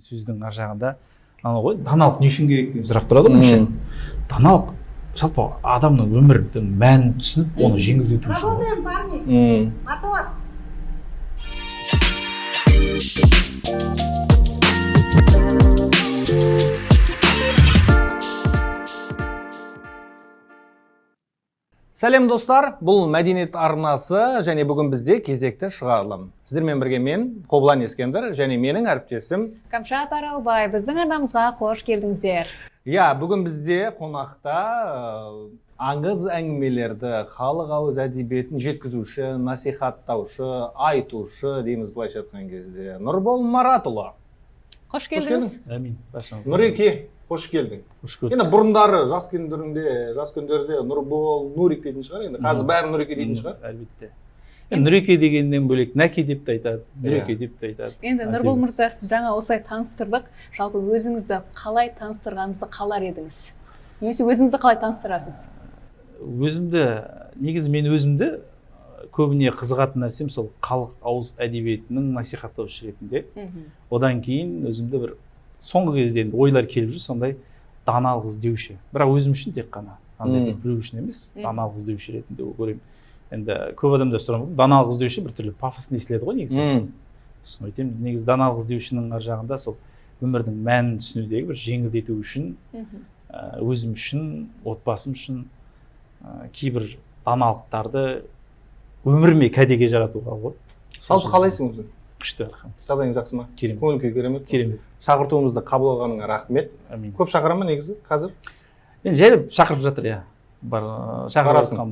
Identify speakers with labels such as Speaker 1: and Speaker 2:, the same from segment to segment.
Speaker 1: сөздің ар жағында анау ғой, даналық не үшін керек деген сұрақ тұрады ғой. Даналық жалпы адамның өмірдің мәнін түсініп, оны жеңілдету үшін.
Speaker 2: Сәлем достар, бұл мәдениет арнасы және бүгін бізде кезекті шығарылым. Сіздермен бірге мен, Қобылан Ескендір, және менің әріптесім
Speaker 3: Камшат Аралбай. Біздің арнамызға қош келдіңіздер.
Speaker 2: Бүгін бізде қонақта аңыз әңгімелерді, халық ауыз әдебиетін жеткізуші, насихаттаушы, айтушы дейміз былайша айтқан кезде. Нұрбол Маратұлы.
Speaker 3: Қош келдіңіз.
Speaker 1: Әмин.
Speaker 2: Нұреке, қош келдің. Енді бұрындары жас күндерде Нұрбол, Нурик дейтін шығар, енді қазір бәрі Нұреке дейтін шығар.
Speaker 1: Әлбетте. Нұреке дегеннен бөлек Нәке деп те айтады, Нұреке деп те айтады.
Speaker 3: Енді Нұрбол мырза, сіз жаңа осылай таныстырдық. Жалпы өзіңізді қалай таныстырғаныңызды қалар едіңіз? Немесе өзіңізді қалай таныстырасыз?
Speaker 1: Негізі мен өзімді көбіне қызығатын нәрсем сол халық ауыз әдебиетінің насихаттаушы ретінде. Одан кейін өзімді бір соңғы кезде ойлар келіп жүр, сондай даналық іздеуші. Бірақ өзім үшін тек қана, андай біреу үшін емес, даналық іздеуші ретінде көремін. Енді көп адамдар сұрамайды, даналық іздеуші біртүрлі пафосный естіледі ғой негізі. Сосын айтамын, негізі даналық іздеушінің ар жағында сол өмірдің мәнін түсінудегі бір жеңілдету үшін, өзім үшін, отбасым үшін кейбір даналықтарды өміріме кәдеге жаратуға ғой.
Speaker 2: Жалпы қалайсың өзің?
Speaker 1: Күшті.
Speaker 2: Жағдайың жақсы ма?
Speaker 1: Керемет.
Speaker 2: Көңіл күй керемет?
Speaker 1: Керемет.
Speaker 2: Шақыртуымызды қабыл алғаныңа рахмет. Көп шақыра ма негізі қазір?
Speaker 1: Енді жайлап шақырып жатыр, иә. Шақырасың.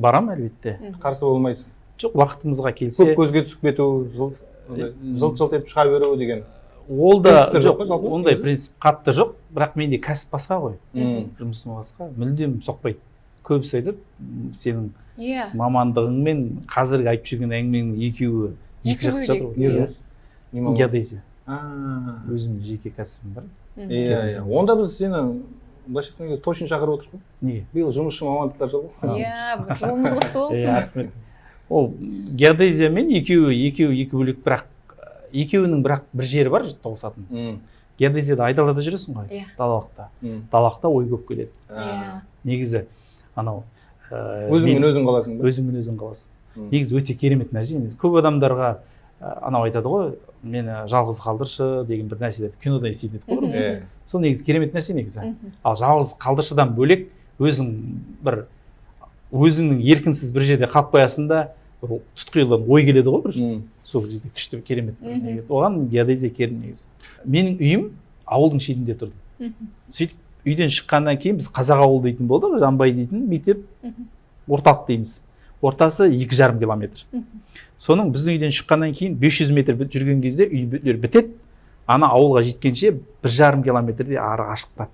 Speaker 1: Барам әлбетте.
Speaker 2: Қарсы болмайсың?
Speaker 1: Жоқ, уақытымызға келсе.
Speaker 2: Көп көзге түсіп кету, жылт-жылт етіп шыға беру деген.
Speaker 1: Ол да жоқ, ондай принцип қатты жоқ, бірақ менде кәсіп басқа ғой. Жұмысым басқа, мүлдем соқпайды. Көбісі айтып, сенің мамандығың мен қазіргі айтып жүрген әңгімеңнің екеуі екі жақты жатыр ғой.
Speaker 2: Не жұмыс?
Speaker 1: Геодезия. Өзімнің жеке кәсібім бар.
Speaker 2: Онда біз сені былайша айтқан кезде точно шақырып отырмыз ғой.
Speaker 1: Неге?
Speaker 2: Биыл жұмысшы мамандықтар жылы.
Speaker 3: Жолыңыз құтты болсын.
Speaker 1: Ол геодезия мен екі бөлек, бірақ екеуінің бірақ бір жері бар тоғысатын. Геодезияда айдалада жүресің ғой, далалықта. Далалықта ой көп келеді. Негізі анау
Speaker 2: өзіңмен өзің қаласың ба?
Speaker 1: Өзіңмен өзің қаласың. Негізі өте керемет нәрсе. Көп адамдарға анау айтады ғой, мені жалғыз қалдыршы деген бір нәрселерді кинода еститін еді ғой. Сол негізі керемет нәрсе негізі. Ал жалғыз қалдыршыдан бөлек өзіңнің еркінсіз бір жерде қалып қоясың да, тұтқиылдан ой келеді ғой бір. Сол жерде күшті керемет. Оған геодезия керемет негізі. Менің үйім ауылдың шетінде тұрды. Сөйтіп үйден шыққаннан кейін біз қазақ ауыл дейтін болдық, Жанбай дейтін мектеп, орталық дейміз. Ортасы 2,5 километр. Соның біздің үйден шыққаннан кейін 500 метр жүрген кезде үйлер бітеді. Ана ауылға жеткенше 1,5 километрде ары ашықтады.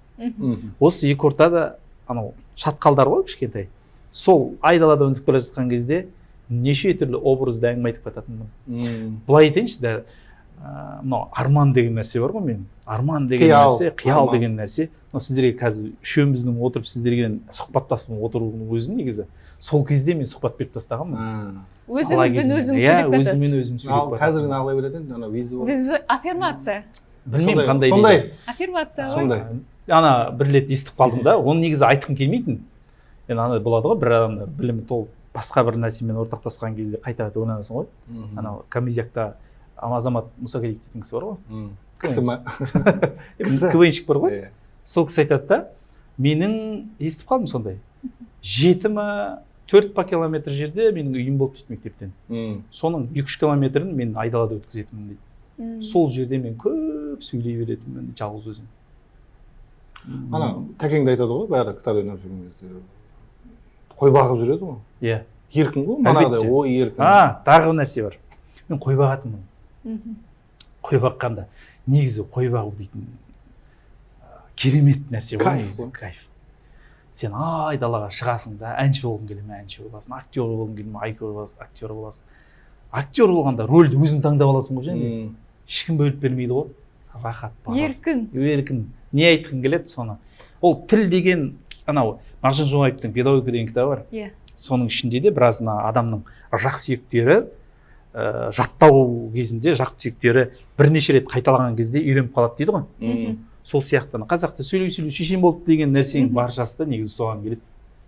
Speaker 1: Осы екі ортада анау шатқалдар ғой кішкентай. Сол айдалада өтіп бара жатқан кезде неше түрлі образды әңгіме айтып жататынмын. Былай айтайыншы, мынау арман деген нәрсе бар ғой мен. Арман деген нәрсе, қиял деген нәрсе. Сіздерге қазір үшеуміздің отырып сіздерге сұхбаттасып отырудың өзі негізі. Сол кезде мен сұхбат беріп тастағанмын.
Speaker 3: Өзіңізбен өзіңіз сөйлеп бересіз.
Speaker 1: Өзіммен өзім сөйлеп бересіз.
Speaker 2: Қазір қалай береді?
Speaker 3: Аффирмация.
Speaker 1: Білмеймін қандай
Speaker 2: дейді. Сондай.
Speaker 3: Аффирмация ғой.
Speaker 1: Ана бір рет естіп қалдым да, оны негізі айтқым келмейтін. Енді ана болады ғой, бір адамда білімі толып басқа бір нәрсемен ортақтасқан кезде қайта ойланасың ғой. Анау Камизякта Азамат Мұсағалиев дейтін кісі бар ғой.
Speaker 2: Кісі ма?
Speaker 1: КВНщик бар ғой. Сол кісі айтады да, менің естіп қалдым сондай. 7 ма 4 километр жерде менің үйім болды дейді мектептен. Соның 2-3 километрін мен айдалада өткізетінмін дейді. Сол жерде мен көп сөйлей беретінмін жалғыз өзім.
Speaker 2: Ана тәкеңді айтады ғой, бәрі кітап ойнап жүрген кезде. Қой бағып жүреді ғой.
Speaker 1: Иә.
Speaker 2: Еркін ғой, манағыдай ой еркін.
Speaker 1: Тағы бір нәрсе бар. Мен қой бағатынмын. Қой баққанда негізі қой бағу дейтін керемет нәрсе ғой негізі. Кайф. Сен айдалаға шығасың да, әнші болғың келе ме, әнші боласың, актер болғың келе ме, актер боласың. Актер болғанда рөлді өзің таңдап аласың ғой және. Ешкім бөліп бермейді ғой. Рахат бағасың. Еркін. Не айтқың келеді соны. Ол тіл деген, анау Мағжан Жұмабаевтың педагогика деген кітабы бар. Соның ішінде де біраз адамның жақ сүйектері жаттау кезінде жақ түйектері бірнеше рет қайталаған кезде үйреніп қалады дейді ғой. Сол сияқты қазақта сөйлей шешен болды деген нәрсенің баршасы да негізі соған келеді.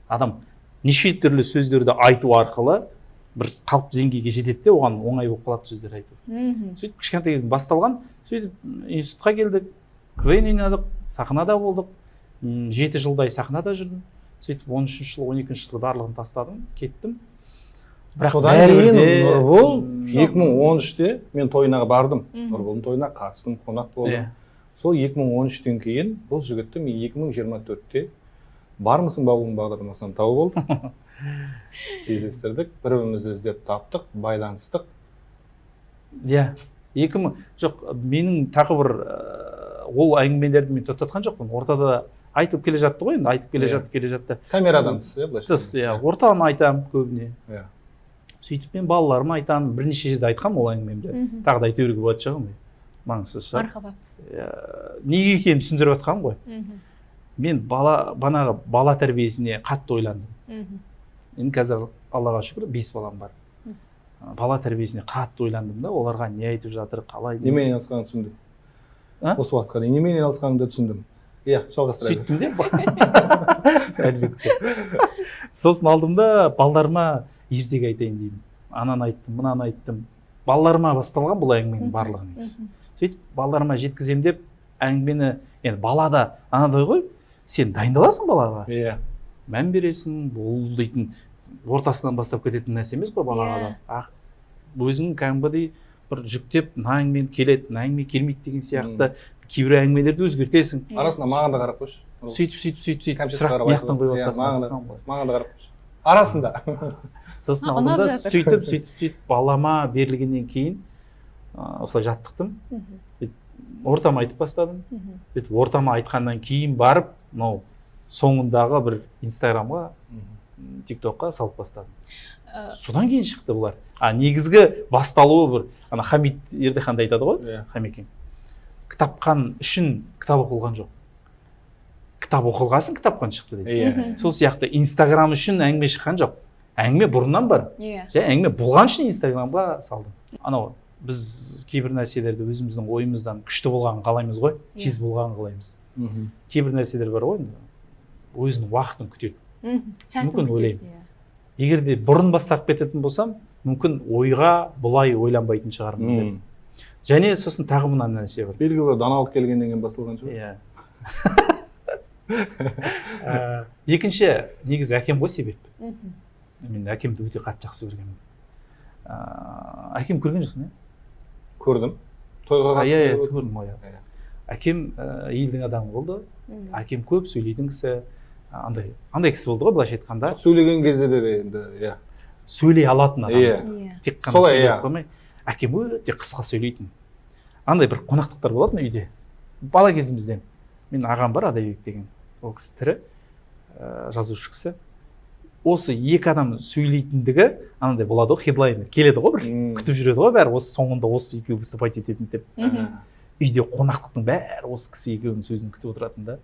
Speaker 1: Адам неше түрлі сөздерді айту арқылы бір қалыпты деңгейге жетеді де оған оңай болып қалады сөздер айту. Сөйтіп кішкентай кезден басталған, сөйтіп институтқа келдік, КВН ойнадық, сахнада болдық, 7 жылдай сахнада жүрдім. Сөйтіп 13-ші жыл, 12-ші жылы барлығын тастадым, кеттім.
Speaker 2: Бірақ содан кейін Нұрбол 2013-те мен тойына бардым. Нұрболдың тойына қатыстым, қонақ болдым. Сол 2013-тен кейін бұл жігітті мен 2024-те бармысың бауырым бағдарламасынан тауып алдым. Кездестірдік, бір-бірімізді іздеп таптық, байланыстық.
Speaker 1: Иә, жоқ, менің тағы бір ол әңгімелерді мен тоқтатқан жоқпын. Ортада айтып келе жатты ғой, енді айтып келе жатты.
Speaker 2: Камерадан тыс,
Speaker 1: тыс, ортаны айтамын көбіне. Сөйтіп мен балаларыма айтамын, бірнеше жерде айтқам ол әңгімемді. Тағы да айта беруге болады шығар, маңызсыз шығар.
Speaker 3: Мархабат.
Speaker 1: Неге екенін түсіндіріп жатқаным ғой. Мен банағы бала тәрбиесіне қатты ойландым. Енді қазір Аллаға шүкір 5 балам бар. Бала тәрбиесіне қатты ойландым да, оларға не айтып жатыр, қалай.
Speaker 2: Немен айналысқанын түсіндім. Осы уақытқа дейін немен айналысқанымды түсіндім. Иә, жалғастыра бер.
Speaker 1: Сөйттім де. Әлбетте. Сосын алдым да балаларыма ертегі айтайын деймін. Ананы айттым, мынаны айттым. Балаларыма басталған бұл әңгіменің барлығы негізі. Сөйтіп балаларыма жеткіземін деп әңгімені, енді балада анадай ғой, сен дайындаласың балаға.
Speaker 2: Иә.
Speaker 1: Мән бересің, бұл дейтін ортасынан бастап кететін нәрсе емес қой балаға да. Өзің кәдімгідей бір жүктеп, мына әңгіме келеді, мына әңгіме келмейді деген сияқты кейбір әңгімелерді өзгертесің.
Speaker 2: Арасында маған да қарап қойшы.
Speaker 1: Сөйтіп сұрақ мияқтан қойып отырасың.
Speaker 2: Маған да қарап қойшы. Арасында.
Speaker 1: Сосын алдында сөйтіп балама берілгеннен кейін осылай жаттықтым. Ортама айтып бастадым. Ортама айтқаннан кейін барып, соңындағы бір Инстаграмға, ТикТокқа салып бастадым. Содан кейін шықты бұлар. Негізгі басталуы бір, Хамид Ердеханды айтады ғой, Хамекең. Кітапқан үшін кітап оқылған жоқ. Кітап оқылғасын кітапқан шықты дейді. Сол сияқты Инстаграм үшін әңгіме шыққан жоқ. Әңгіме бұрыннан бар. Әңгіме болған үшін Инстаграмға салдым. Біз кейбір нәрселерді өзіміздің ойымыздан күшті болғанын қалаймыз ғой, тез болғанын қалаймыз. Кейбір нәрселер бар ғой, өзінің уақытын күтеді. Мүмкін ойлаймын. Егер де бұрын бастап кететін болсам, мүмкін ойға бұлай ойланбайтын шығармын. Және сосын тағы мына нәрсе бар.
Speaker 2: Белгілі бір даналық келгеннен кейін басталған шығар.
Speaker 1: Екінші негізі әкем ғой себеп. Мен әкемді өте қатты жақсы көргенмін. Әкем көрген жоқсың, иә?
Speaker 2: Көрдім. Тойға қатысып
Speaker 1: көрдім. Әкем елдің адамы болды. Әкем көп сөйлейтін кісі. Андай кісі болды ғой, былайша айтқанда.
Speaker 2: Сөйлеген кезде де енді, иә.
Speaker 1: Сөйлей алатын адам. Тек қана сөйлеп қоймай. Әкем өте қысқа сөйлейтін. Андай бір қонақтықтар болатын үйде. Бала кезімізден. Мен ағам бар, Адайбек деген. Ол кісі тірі, жазушы кісі. Осы екі адам сөйлейтіндігі андай болады ғой, хедлайнер келеді ғой, бір күтіп жүреді ғой, бәрі осы соңында осы екеуі выступать ететін деп. Үйде қонақтықтың бәрі осы кісі екеуінің сөзін күтіп отыратын да.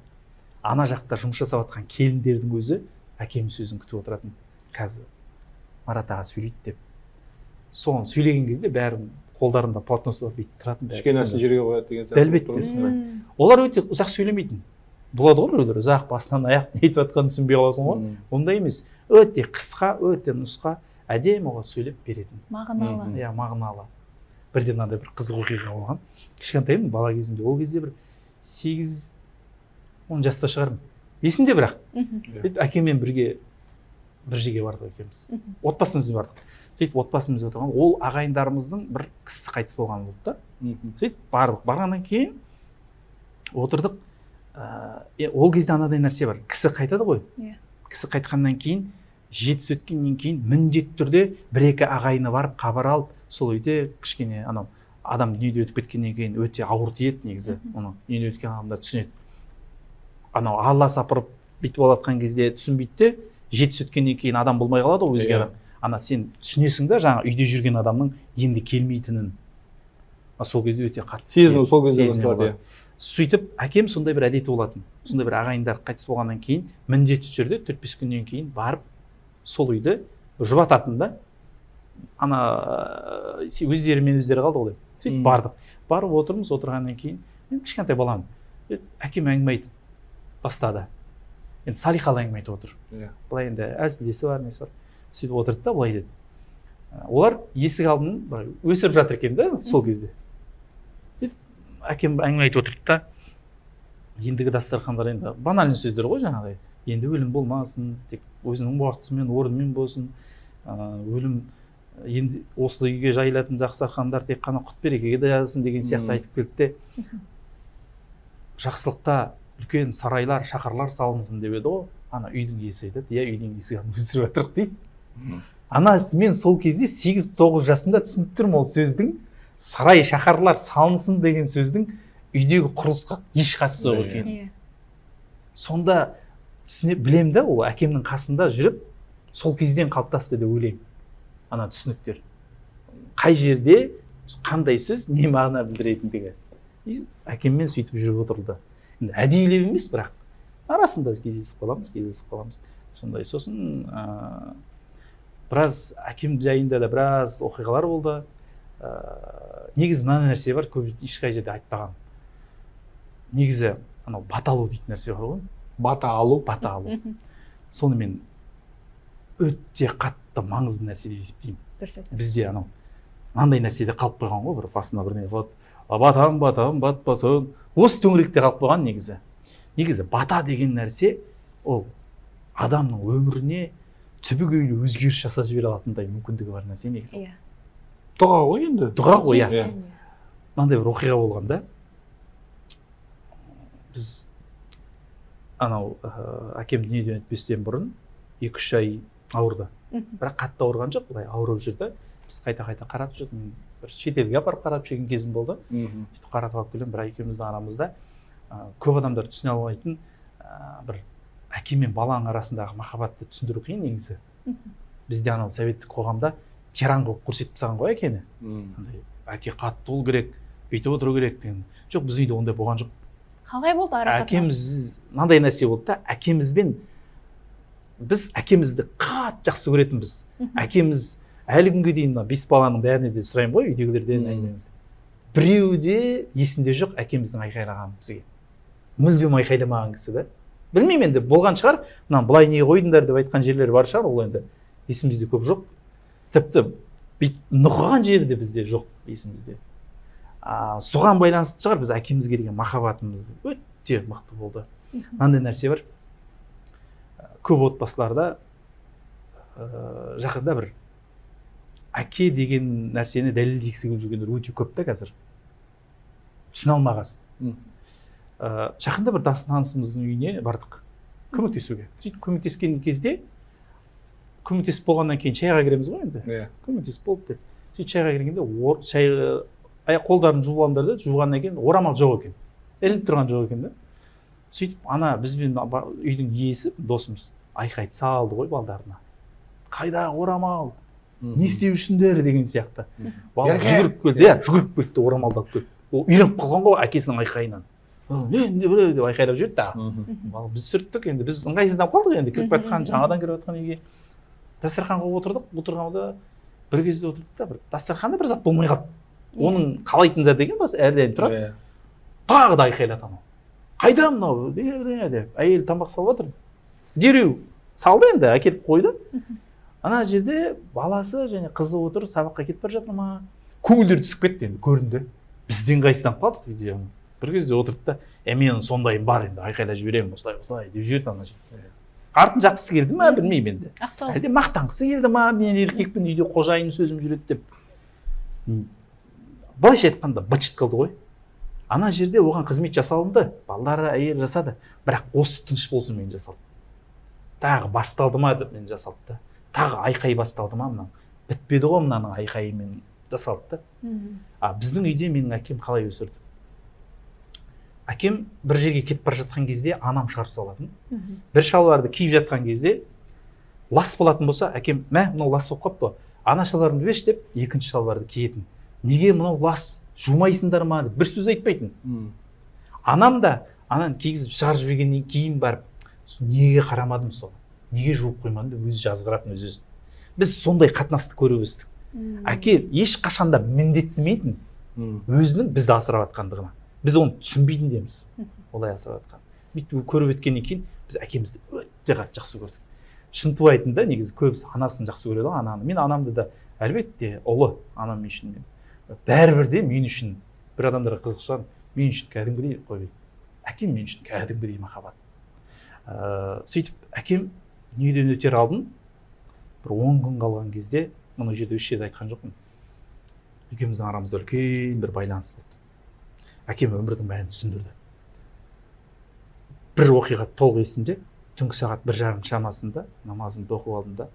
Speaker 1: Ана жақта жұмыс жасап жатқан келіндердің өзі әкемнің сөзін күтіп отыратын. Қазір Марат аға сөйлейді деп. Соны сөйлеген кезде бәрі қолдарында полотносы бар бүйтіп тұратын.
Speaker 2: Кішкене нәрсе жерге қояды деген сияқты.
Speaker 1: Әлбетте сондай. Олар өте ұзақ сөйлемейтін. Болады ғой біреулер ұзақ бастан аяқ не айтып жатқанын түсінбей қаласың ғой. Ондай емес. Өте қысқа, өте нұсқа, әдемі оға сөйлеп беретін.
Speaker 3: Мағыналы.
Speaker 1: Иә, мағыналы. Бірде мынандай бір қызық оқиға болған. Кішкентаймын, бала кезімде. Ол кезде бір 8-10 жаста шығармын. Есімде бірақ. Әкеммен бірге бір жерге бардық екеуміз. Отбасымызбен бардық. Сөйтіп отбасымыз отырған, ол ағайындарымыздың бір кісі қайтыс болған болды да. Сөйтіп бардық. Барғаннан кейін отырдық. Ол кезде анадай нәрсе бар. Кісі қайтады ғой. Кісі қайтқаннан кейін, жетісі өткеннен кейін міндетті түрде бір-екі ағайыны барып хабар алып, сол үйде кішкене адам дүниеде өтіп кеткеннен кейін өте ауыр тиеді негізі. Оны дүниеде өткен адамдар түсінеді. Алла сапырып бүйтіп алатқан кезде түсінбейді де, жетісі өткеннен кейін адам болмай қалады ғой өзге адам. Сен түсінесің да, жаңа үйде жүрген адамның енді келмейтінін. Сол кезде өте қатты.
Speaker 2: Сезіну сол кезде басталады.
Speaker 1: Сөйтіп, әкем сондай бір әдеті болатын. Сондай бір ағайындар қайтыс болғаннан кейін, міндетті түрде 4-5 күннен кейін барып, сол үйді жұбататын да. ана өздерімен өздері қалды ғой. Сөйтіп бардық. Барып отырмыз, отырғаннан кейін мен кішкентай баламын. Әкем әңгіме айтып бастады. Енді салиқалы әңгіме айтып отыр. Былай енді әзілдесі бар, несі бар. Сөйтіп отырды да былай деді. Олар есік алдын өсіріп жатыр екен да сол кезде. Әкем әңгіме айтып отырды да, ендігі дастархандар енді банальный сөздер ғой жаңағыдай. Енді өлім болмасын, тек өзінің уақытысымен, орнымен болсын. Өлім енді осы үйге жайылатын дастархандар тек қана құт берекеге даясын деген сияқты айтып келді де. Жақсылықта үлкен сарайлар, шаһарлар салынсын деп еді ғой. Ана үйдің иесі айтады, иә үйдің есігі өсіріп жатырық дейді. Ана мен сол кезде 8-9 жасымда түсініп тұрмын ол сөздің сарай, шаһарлар салынсын деген сөздің үйдегі құрылысқа еш қатысы жоқ екенін. Сонда білем да, ол әкемнің қасында жүріп сол кезден қалыптасты деп ойлаймын. Ана түсініктер. Қай жерде қандай сөз не мағына білдіретіндігі. Әкеммен сөйтіп жүріп отырды. Енді әдейілеп емес, бірақ арасында кездесіп қаламыз. Сондай. Сосын біраз әкем жайында да біраз оқиғалар болды. Негізі мына нәрсе бар, көп ешқай жерде айтпаған. Негізі анау бата алу дейтін нәрсе бар ғой.
Speaker 2: Бата алу.
Speaker 1: Соны мен өте қатты маңызды нәрсе деп есептеймін. Бізде анау мынандай нәрседе қалып қойған ғой, бір басына бірдеңе болады. Батам, батпасын. Осы төңіректе қалып қойған негізі. Негізі бата деген нәрсе ол адамның өміріне түбегейлі өзгеріс жасап жібере алатындай мүмкіндігі бар нәрсе негізі.
Speaker 2: Дұға ғой енді.
Speaker 1: Дұға ғой, иә. Мынандай бір оқиға болған да. Біз анау әкем дүниеден өтпестен бұрын 2-3 ай ауырды. Бірақ қатты ауырған жоқ, былай ауырып жүрді. Біз қайта-қайта қаратып жүрдік. Мен бір шетелге апарып қаратып жүрген кезім болды. Сөйтіп қаратып алып келем, бір екеуміздің арамызда көп адамдар түсіне алмайтын бір әке мен баланың арасындағы махаббатты түсіндіру қиын негізі. Бізде анау советтік қоғамда тиран қылып көрсетіп тастаған ғой әкені. Әке қатты болу керек, бүйтіп отыру керек деген. Жоқ, біз үйде ондай болған жоқ.
Speaker 3: Қалай болды арақатынас?
Speaker 1: Әкеміз мынандай нәрсе болды да, біз әкемізді қатты жақсы көретінбіз. Әкеміз әлі күнге дейін 5 баланың бәріне де сұраймын ғой, үйдегілерден әңгімемізді. Біреуі де есінде жоқ әкеміздің айқайлағаны бізге. Мүлдем айқайламаған кісі да. Білмеймін енді, болған шығар, мынаны былай не қойдыңдар деп айтқан жерлер бар шығар, ол енді есімізде көп жоқ. Тіпті нұқыған жері де бізде жоқ есімізде. Соған байланысты шығар, біз әкемізге деген махаббатымыз өте мықты болды. Мынандай нәрсе бар. Көп отбасыларда жақында бір әке деген нәрсені дәлелдегісі келіп жүргендер өте көп та қазір. Түсіне алмағасын. Жақында бір танысымыздың үйіне бардық көмектесуге. Сөйтіп көмектескен кезде, көмектесіп болғаннан кейін шайға кіреміз ғой енді. Көмектесіп болды деп. Сөйтіп шайға кіргенде қолдарын жуып алыңдар да, жуғаннан кейін орамал жоқ екен. Ілініп тұрған жоқ екен да. Сөйтіп ана бізбен үйдің иесі, досымыз, айқайды салды ғой балдарына. Қайда орамал? Не істеп жүрсіңдер деген сияқты. Бала жүгіріп келді, орамалды алып келді. Ол үйреніп қалған ғой әкесінің айқайынан. Не деп айқайлап жүрді да. Біз сүрттік, енді біз ыңғайсызданып қалдық енді, кіріп жатқан, жаңадан кіріп жатқан үйге. Дастарханға отырдық, отырғанда бір кезде отырдық та, дастарханда бір зат болмай қалды. Оның қалайтын зат деген бас әрдайым тұрады. Тағы да айқайлады анау. Қайда мынау деп, әйел тамақ салып жатыр. Дереу салды енді, әкеліп қойды. Ана жерде баласы және қызы отыр, сабаққа кетіп бара жатыр ма? Көңілдері түсіп кетті енді, көрінді. Бізден қайсыдан қалдық үйде. Бір кезде отырды да, мен сондайым бар енді, айқайлап жіберемін, осылай деп жіберді ана жерде. Артын жапқысы келді ма, білмеймін енді. Әлде мақтанғысы келді ма, мен еркекпін, үйде қожайын сөзім жүреді деп. Былайша айтқанда быт-шыт қылды ғой. Ана жерде оған қызмет жасалынды, балалары әйел жасады, бірақ осы тыныш болсын мен жасалды. Тағы басталды ма деп мен жасалды да. Тағы айқай басталды ма мынау. Бітпеді ғой мынаның айқайымен жасалды да. Біздің үйде менің әкем қалай өсірді? Әкем бір жерге кетіп бара жатқан кезде анам шығарып салатын. Бір шалбарды киіп жатқан кезде лас болатын болса, әкем, мынау лас болып қапты. Ана шалбарымды берші деп, екінші шалбарды киетін. Неге мынау лас? Жумайсыңдар ма деп бір сөз айтпайтын. Анам да анан кигізіп шығарып жібергеннен кейін барып, неге қарамадым соны? Неге жуып қоймадым деп өзі жазғыратын өзі. Біз сондай қатынасты көріп өстік. Әке ешқашанда міндетсімейтін өзінің бізді асырап жатқандығына. Біз оны түсінбейтін деміз. Олай асырап жатқан. Бүйтіп көріп өткеннен кейін біз әкемізді өте қатты жақсы көрдік. Шынту айтында негізі көбісі анасын жақсы көреді, ананы. Мен анамды да әлбетте ұлы анам мен үшін. Бәрібір де мен үшін бір адамдарға қызықшан, мен үшін кәдімгідей қой. Әкем мен үшін кәдімгідей махаббат. Сөйтіп әкем дүниеден өтер алдын бір 10 күн қалған кезде, мұны жерде үш жерде айтқан жоқпын. Екеуміздің арамызда үлкен бір байланыс болды. Әкем өмірдің бәрін түсіндірді. Бір оқиға толық есімде, түнгі сағат 1:30 шамасында намазымды оқып алдым да,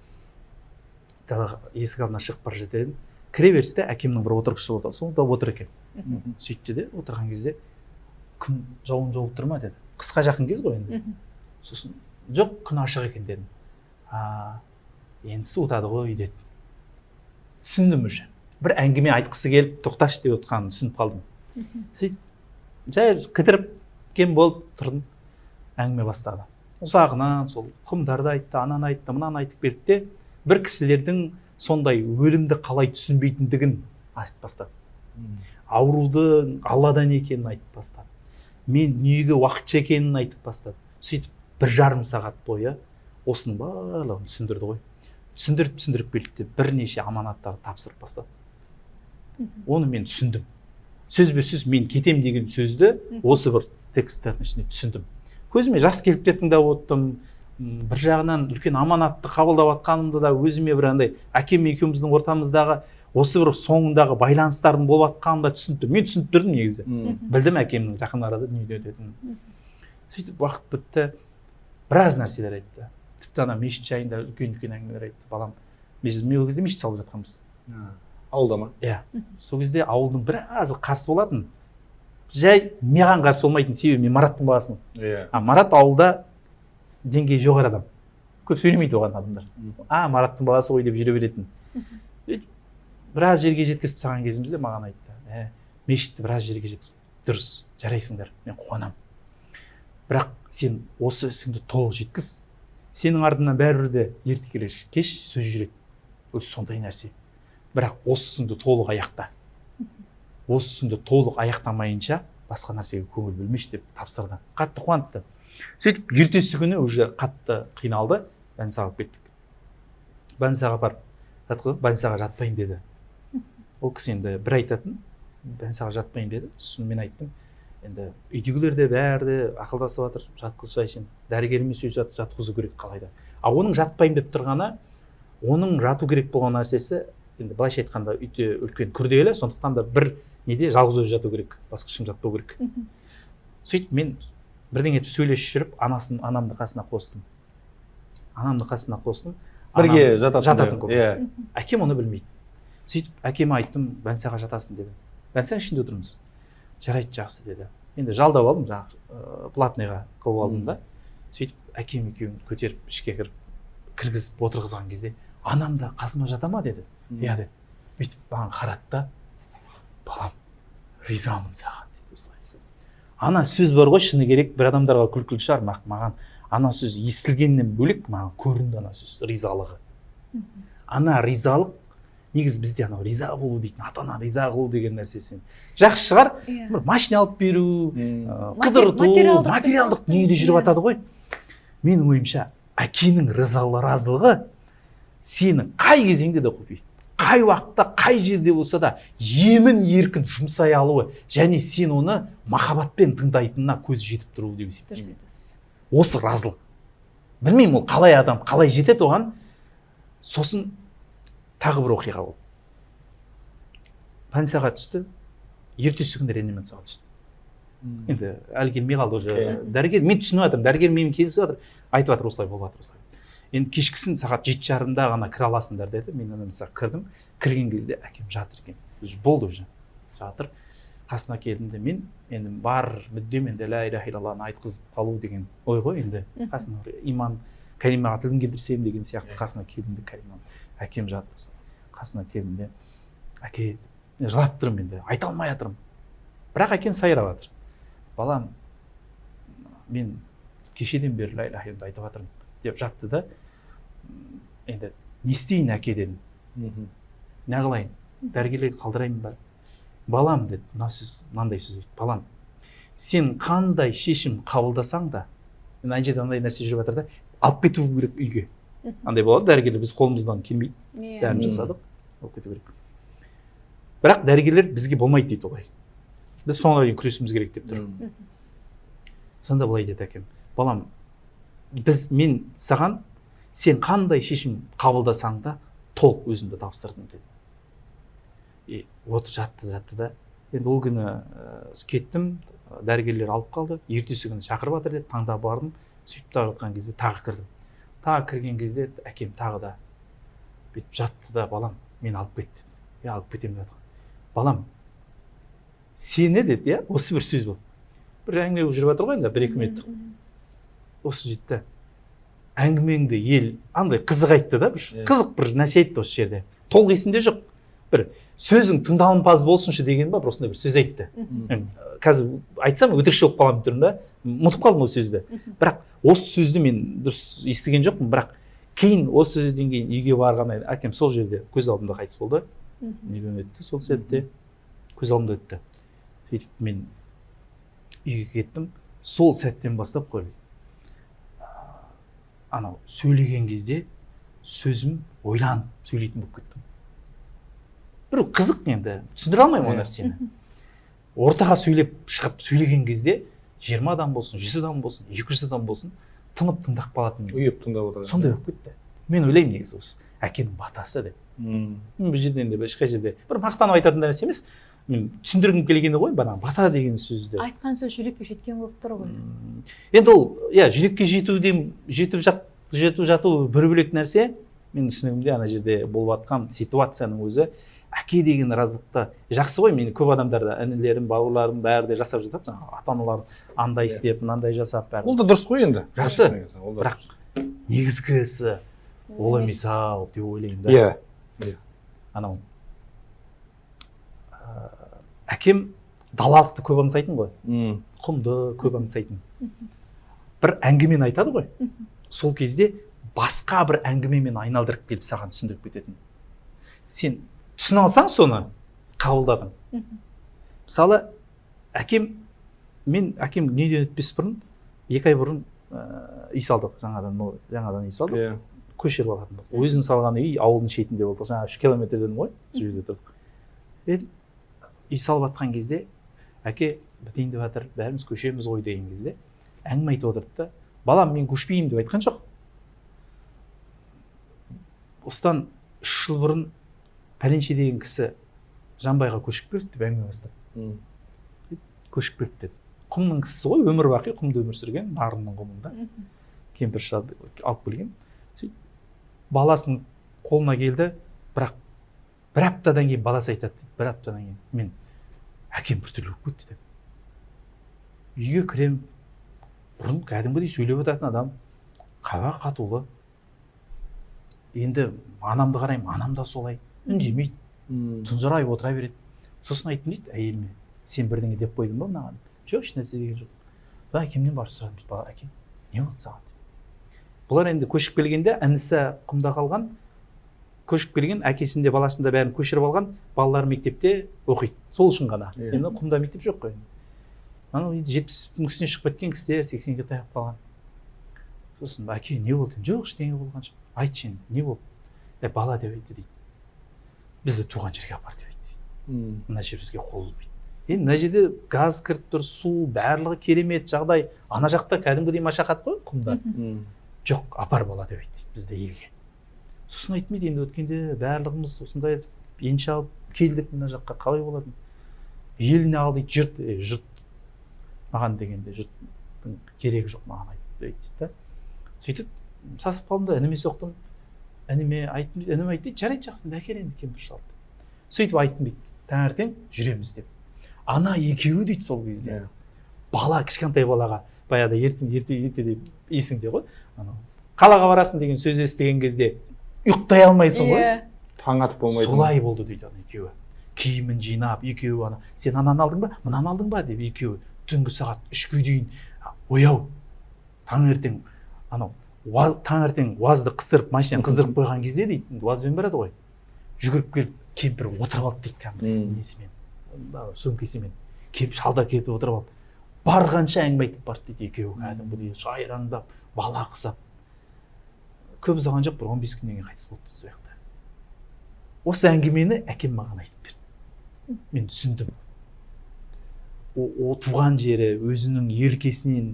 Speaker 1: далаға есік алдына шығып бара жатырмын. Кіре берісте әкемнің бір отырғышы болды, сонда отыр екен. Сөйтті де отырған кезде күн жауын жауып тұр ма деді. Қысқа жақын кез ғой енді. Сосын жоқ, күн ашық екен дедім. Енді суытады ғой деді. Түсіндім уже. Бір әңгіме айтқысы келіп тоқташы деп отқанын түсініп қалдым. Сөйтіп жай кідіріп кем болып тұрдым. Әңгіме бастады. Ұзағынан сол құмдарды айтты, ананы айтты, мынаны айтып берді де, бір кісілердің сондай өлімді қалай түсінбейтіндігін айтып бастады. Ауруды Алладан екенін айтып бастады. Мен дүниеге уақытша екенін айтып бастады. Сөйтіп 1,5 сағат бойы осының барлығын түсіндірді ғой. Түсіндіріп келді де бірнеше аманаттарды тапсырып бастады. Оны мен түсіндім. Сөзбе сөз мен кетем деген сөзді осы бір тексттердің ішінде түсіндім. Көзіме жас келіп те тыңдап отырдым. Бір жағынан үлкен аманатты қабылдап жатқанымды да өзіме бір андай әкем екеуміздің ортамыздағы осы бір соңындағы байланыстардың болып жатқанын да түсіндім. Мен түсініп тұрдым негізі. Білдім әкемнің жақын арада дүниеде өтетінін. Сөйтіп уақыт бітті. Біраз нәрселер айтты. Тіпті ана мешіт жайында үлкен әңгімелер айтты. Балам, біз ол кезде мешіт салып жатқанбыз.
Speaker 2: Ауылда ма?
Speaker 1: Иә. Сол кезде ауылдың біразы қарсы болатын. Жай маған қарсы болмайтын себебі мен Мараттың баласымын. Марат ауылда деңгейі жоғары адам. Көп сөйлемейді оған адамдар. Мараттың баласы ғой деп жүре беретін. Біраз жерге жеткізіп саған кезімізде маған айтты. Мешітті біраз жерге жеткізіп дұрыс, жарайсыңдар, мен қуанам. Бірақ сен осы ісіңді толық жеткіз. Сенің артынан бәрібір де ерте келеш, кеш сөз жүреді. Өзі сондай нәрсе. Бірақ осы ісіңді толық аяқта. Осы ісіңді толық аяқтамайынша басқа нәрсеге көңіл бөлмеші деп тапсырды. Қатты қуантты. Сөйтіп ертесі күні уже қатты қиналды. Больницаға кеттік. Больницаға барып жатқызып, больницаға жатпайын деді. Ол кісі енді бір айтатын, больницаға жатпайын деді. Сосын мен айттым, енді үйдегілер де бәрі де ақылдасып жатыр, жатқызбайсың. Дәрігермен сөз жатқызу керек қалайда. Оның жатпайын деп тұрғаны, оның жату керек болған нәрсесі, енді былайша айтқанда үйде үлкен күрделі, сондықтан да бір неде жалғыз өзі жату керек, басқа ешкім жатпау керек. Сөйтіп мен бірдеңе етіп сөйлесіп жүріп, анамды қасына қостым.
Speaker 2: Бірге жататын
Speaker 1: көп. Әкем оны білмейді. Сөйтіп әкеме айттым, больницаға жатасың деді. Больницаның ішінде отырмыз. Жарайды, жақсы деді. Енді жалдап алдым, платныйға қылып алдым да. Сөйтіп әкем екеуін көтеріп ішке кіргізіп отырғызған кезде, анам да қасыма жата ма деді. Иә деді. Бүйтіп маған қарады да, балам, ризамын саған деді осылай. Ана сөз бар ғой, шыны керек, бір адамдарға күлкілі шығар, маған ана сөз естілгеннен бөлек маған көрінді ана сөз ризалығы. Ана ризалық, негізі бізде анау риза болу дейтін, ата-ана риза қылу деген нәрсесін. Жақсы шығар, бір машина алып беру, қыдырту, материалдық дүниеде жүріп жатады ғой. Менің ойымша, әкенің разылығы сені қай кезеңде де қоймайды. Қай уақытта, қай жерде болса да емін еркін жұмсай алуы, және сен оны махаббатпен тыңдайтынына көзі жетіп тұруы деп есептеймін. Осы разылық. Білмеймін, ол қалай адам, қалай жетеді оған. Сосын тағы бір оқиға болды. Больницаға түсті, ертесі күні реанимацияға түсті. Енді әлі келмей қалды уже. Дәрігер, мен түсініп жатырмын, дәрігер менімен келісіп жатыр, айтып жатыр, осылай болып жатыр, осылай. Енді кешкісін сағат 7:30-да ғана кіре аласыңдар деді. Мен реанимацияға кірдім. Кірген кезде әкем жатыр екен. Болды уже. Жатыр. Қасына келдім де мен енді бар мүддем енді ля иляха илlalлахны айтқызып қалу деген ой ғой енді. Қасына иман кәлимаға тілін келтірсем деген сияқты қасына келдім де кәлиманың. Әкем жатыр. Қасына келдім де әке жылап тұрмын енді, айта алмай жатырмын. Бірақ әкем сайрап жатыр. Балам, мен кешеден бері ля иляха илlalлахты айтып жатырмын деп жатты да, енді не істейін әке дедім. не қылайын, дәрігерлерге қалдырайын ба? Балам деді, мынандай сөз айтты, балам, сен қандай шешім қабылдасаң да, ана жерде андай нәрсе жүріп жатыр да, алып кету керек үйге. Андай болады, дәрігерлер біз қолымыздан келмейді, бәрін жасадық, алып кету керек. Бірақ дәрігерлер бізге болмайды дейді олай. Біз соңына дейін күресуіміз керек деп тұр. Сонда былай деді әкем, балам, мен саған сен қандай шешім қабылдасаң да толық өзімді тапсырдым деді. Жатты да, енді ол күні кеттім, дәрігерлер алып қалды, ертесі күні шақырып жатыр деді, таңда бардым, сөйтіп тағы жатқан кезде тағы кірдім. Тағы кірген кезде әкем тағы да бүйтіп жатты да, балам, мен алып кет деді. Алып кетемін деді. Балам, сені деді, осы бір сөз болды. Бір әңгіме жүріп жатыр ғой енді, 1-2 минуттық. Осы жетті. Әңгімеңді ел андай қызық айтты да, бір қызық бір нәрсе айтты осы жерде. Толық есімде жоқ. Бір сөзің тыңдалымпаз болсыншы деген ба, бір осындай бір сөз айтты. Қазір айтсам өтірікші болып қаламын тұрмын да, ұмытып қалдым осы сөзді. Бірақ осы сөзді мен дұрыс естіген жоқпын, бірақ кейін осы сөзден кейін үйге барғанда әкем сол жерде көз алдымда қайтыс болды. Неден өтті, сол сәтте көз алдымда өтті. Сөйтіп мен үйге кеттім. Сол сәттен бастап қой, анау сөйлеген кезде сөзім ойланып сөйлейтін болып кеттім. Бір қызық, енді түсіндіре алмаймын ол нәрсені. Ортаға сөйлеп шығып сөйлеген кезде 20 адам болсын, 100 адам болсын, 200 адам болсын, тынып тыңдап қалатын.
Speaker 2: Ұйып тыңдап отырады.
Speaker 1: Сондай болып кетті. Мен ойлаймын негізі осы әкенің батасы деп. Бұл жерден де ешқай жерде бір мақтанып айтатын нәрсе емес. Мен түсіндіргім келгені ғой, бана бата деген сөзді.
Speaker 3: Айтқан сөз жүрекке жеткен болып тұр ғой.
Speaker 1: Енді ол, жүрекке жетіп жату бір бөлек нәрсе. Мен түсінігімде ана жерде болып жатқан ситуацияның өзі әке деген разылықты жақсы ғой. Мен көп адамдарда інілерім, бауырларым бәрі де жасап жатады. Жаңағы ата-аналар андай істеп, мынандай жасап бәрі.
Speaker 2: Ол да дұрыс қой енді.
Speaker 1: Жақсы. Бірақ негізгісі ол емес ау деп ойлаймын да.
Speaker 2: Иә.
Speaker 1: Анау әкем далалықты көп аңсайтын ғой. Құмды көп аңсайтын. Бір әңгімені айтады ғой. Сол кезде басқа бір әңгімемен айналдырып келіп саған түсіндіріп кететін. Сен түсіне алсаң соны қабылдадың. Мысалы, әкем неден өтпес бұрын, 2 ай бұрын үй салдық, жаңадан үй салдық. Көшіріп алатын болды. Өзінің салған үй ауылдың шетінде болды. Жаңа 3 километрден ғой, сол жерде тұрдық. Үй салып жатқан кезде әке бітейін деп жатыр, бәріміз көшеміз ғой деген кезде әңгіме айтып отырды да, балам, мен көшпеймін деп айтқан жоқ. Осыдан 3 жыл бұрын пәленше деген кісі Жанбайға көшіп келді деп әңгіме бастады. Көшіп келді деді. Құмның кісісі ғой, өмір бақи құмда өмір сүрген, Нарынның құмында. Кемпір алып келген. Баласының қолына келді, бірақ бір аптадан кейін баласы айтады дейді, бір аптадан кейін мен әкем біртүрлі болып кетті деп. Үйге кірем, бұрын кәдімгідей сөйлеп отыратын адам, қабақ қатулы. Енді анамды қараймын, анам да солай, үндемейді, тұнжырайып отыра береді. Сосын айттым дейді әйеліме, сен бірдеңе деп қойдың ба мынаған? Жоқ, ешнәрсе деген жоқ. Әкемнен барып сұрадым дейді, бала, әкем, не болды саған? Бұлар енді көшіп келгенде інісі құмда қалған, көшіп келген, әкесінде баласында бәрін көшіріп алған, балалар мектепте оқиды. Сол үшін ғана. Енді құмда мектеп жоқ қой. Анау 70-дің үстіне шығып кеткен кісілер 80-ге таяп қалған. Сосын әке, не болды? Жоқ, ештеңе болған жоқ. Айтшы енді, не болды? Бала деп айтты дейді. Бізді туған жерге апар деп айтты. Мына жер бізге қол болмайды. Енді мына жерде газ кіріп тұр, су, барлығы керемет жағдай. Ана жақта кәдімгідей машақат қой құмда. Жоқ, апар бала деп айтты бізді елге. Сосын айтмайды, енді өткенде барлығымыз осындай енші алып келдік мына жаққа, қалай болатын? Еліне ал дейді, жұрт маған дегенде жұрттың керегі жоқ маған айтты дейді. Сөйтіп сасып қалдым да, ініме соқтым. Ініме айттым, інім айтты, жарайды жақсында әкел енді кемпір шалды. Сөйтіп айттым дейді, таңертең жүреміз деп. Ана екеуі дейді сол кезде. Бала, кішкентай балаға, баяғыда ерте есіңде ғой. Қалаға барасың деген сөз естіген кезде ұйықтай алмайсың ғой.
Speaker 2: Таң атып болмайды.
Speaker 1: Солай болды дейді ана екеуі. Киімін жинап, екеуі сен ананы алдың ба, мынаны алдың ба деп екеуі түнгі сағат 3-ге дейін ояу. Таңертең уазды қыстырып, машинаны қыздырып қойған кезде дейді, уазбен барады ғой. Жүгіріп келіп кемпір отырып алды дейді кәдімгі несімен сөмкесімен келіп шалдар кетіп отырып алып барғанша әңгіме айтып барды дейді екеуі кәдімгідей жайраңдап бала құсап көп ұзаған жоқ бір 15 күннен кейін қайтыс болды сол жақта. Осы әңгімені әкем маған айтып берді. Мен түсіндім. О туған жері өзінің еркесінен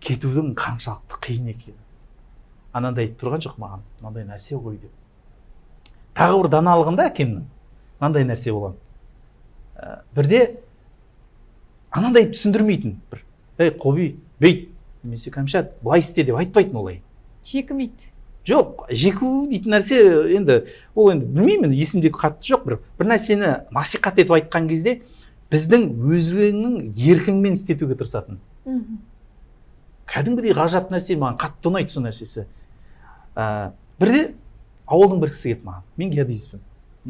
Speaker 1: кетудің қаншалықты қиын екенін. Анандай айтып тұрған жоқ маған, мынандай нәрсе ғой деп. Тағы бір даналығында әкемнің мынандай нәрсе болған. Бірде анандай түсіндірмейтін бір. Ей қоби, бейт, немесе кәмшат, былай істе деп айтпайтын олай.
Speaker 3: Жекімейді.
Speaker 1: Жоқ, жеку дейтін нәрсе енді ол енді білмеймін, есімде қатты жоқ бір нәрсені насихат етіп айтқан кезде біздің өзіңнің еркіңмен істетуге тырысатын. Кәдімгідей ғажап нәрсе маған қатты ұнайды сол нәрсесі. Бірде ауылдың бір кісі келді маған. Мен геодезистпін.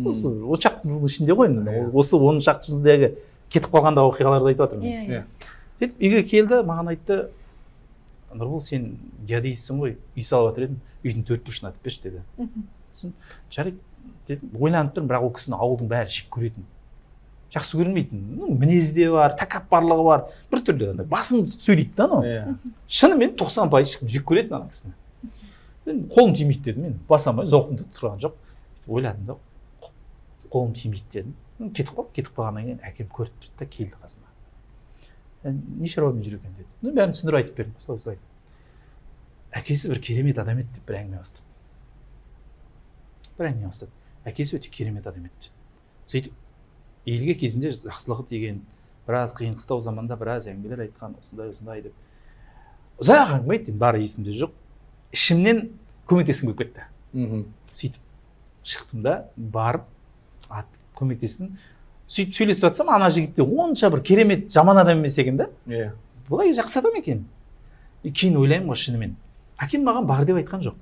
Speaker 1: Осы 30 шақты жылдың ішінде ғой енді. Осы 10 шақты жылдағы кетіп қалғандағы оқиғаларды айтып жатырмын. Сөйтіп үйге келді, маған айтты, Нұрбол, сен геодезистсің ғой, үй салып жатыр едің, үйдің 4 бұрышын айтып берші деді. Жарайды дедім, ойланып тұрмын, бірақ ол кісіні ауылдың бәрі жек көретін. Жақсы көрмейтін, мінезі де бар, тәкаппарлығы бар, бір түрлі басым сөйлейді да анау. Шынымен 90% жек көретін ана кісіні. Қолым тимейді дедім, мен басамай, зоқымда тұрған жоқ. Ойладым да, қолым тимейді дедім. Кетіп қалғаннан кейін әкем көріп тұрды да келді қасыма. Не шаруамен жүр екен деді. Бәрін түсіндіріп айтып бердім, осылай. Әкесі бір керемет адам еді деп бір әңгіме бастады. Әкесі өте керемет адам еді. Сөйтіп елге кезінде жақсылығы тиген, біраз қиын қыстау заманда біраз әңгімелер айтқан, осындай деп. Ұзақ әңгіме айтты, бары есімде жоқ. Ішімнен көмектескім келіп кетті. Сөйтіп шықтым да, барып көмектестім. Сөйтіп сөйлесіп жатсам, ана жігітте онша бір керемет жаман адам емес екен да. Бұлай жақсы адам екен. Кейін ойлаймын ғой шынымен. Әкем маған бар деп айтқан жоқ.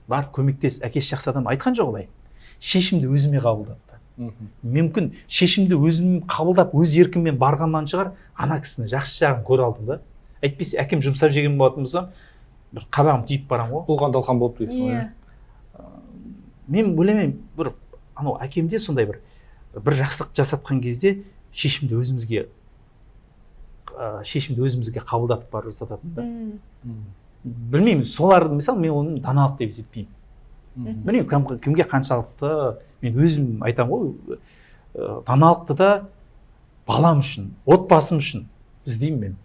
Speaker 1: Бар, көмектес, әкесі жақсы адам айтқан жоқ олай. Шешімді өзіме қабылдапты. Мүмкін шешімді өзім қабылдап, өз еркіммен барғаннан шығар, ана кісіні жақсы жағын көре алдым да. Әйтпесе әкем жұмсап жеген болатын болсам, бір қабағым түйіп барам ғой. Бұлған-далқан болып дейсің ғой. Мен ойлаймын, бір анау әкемде сондай бір жақсылық жасатқан кезде шешімді өзімізге қабылдатып барып жасататын да. Білмеймін, соларды мысалы мен оны даналық деп есептеймін. Білмеймін, кімге қаншалықты мен өзім айтам ғой, даналықты да балам үшін, отбасым үшін іздеймін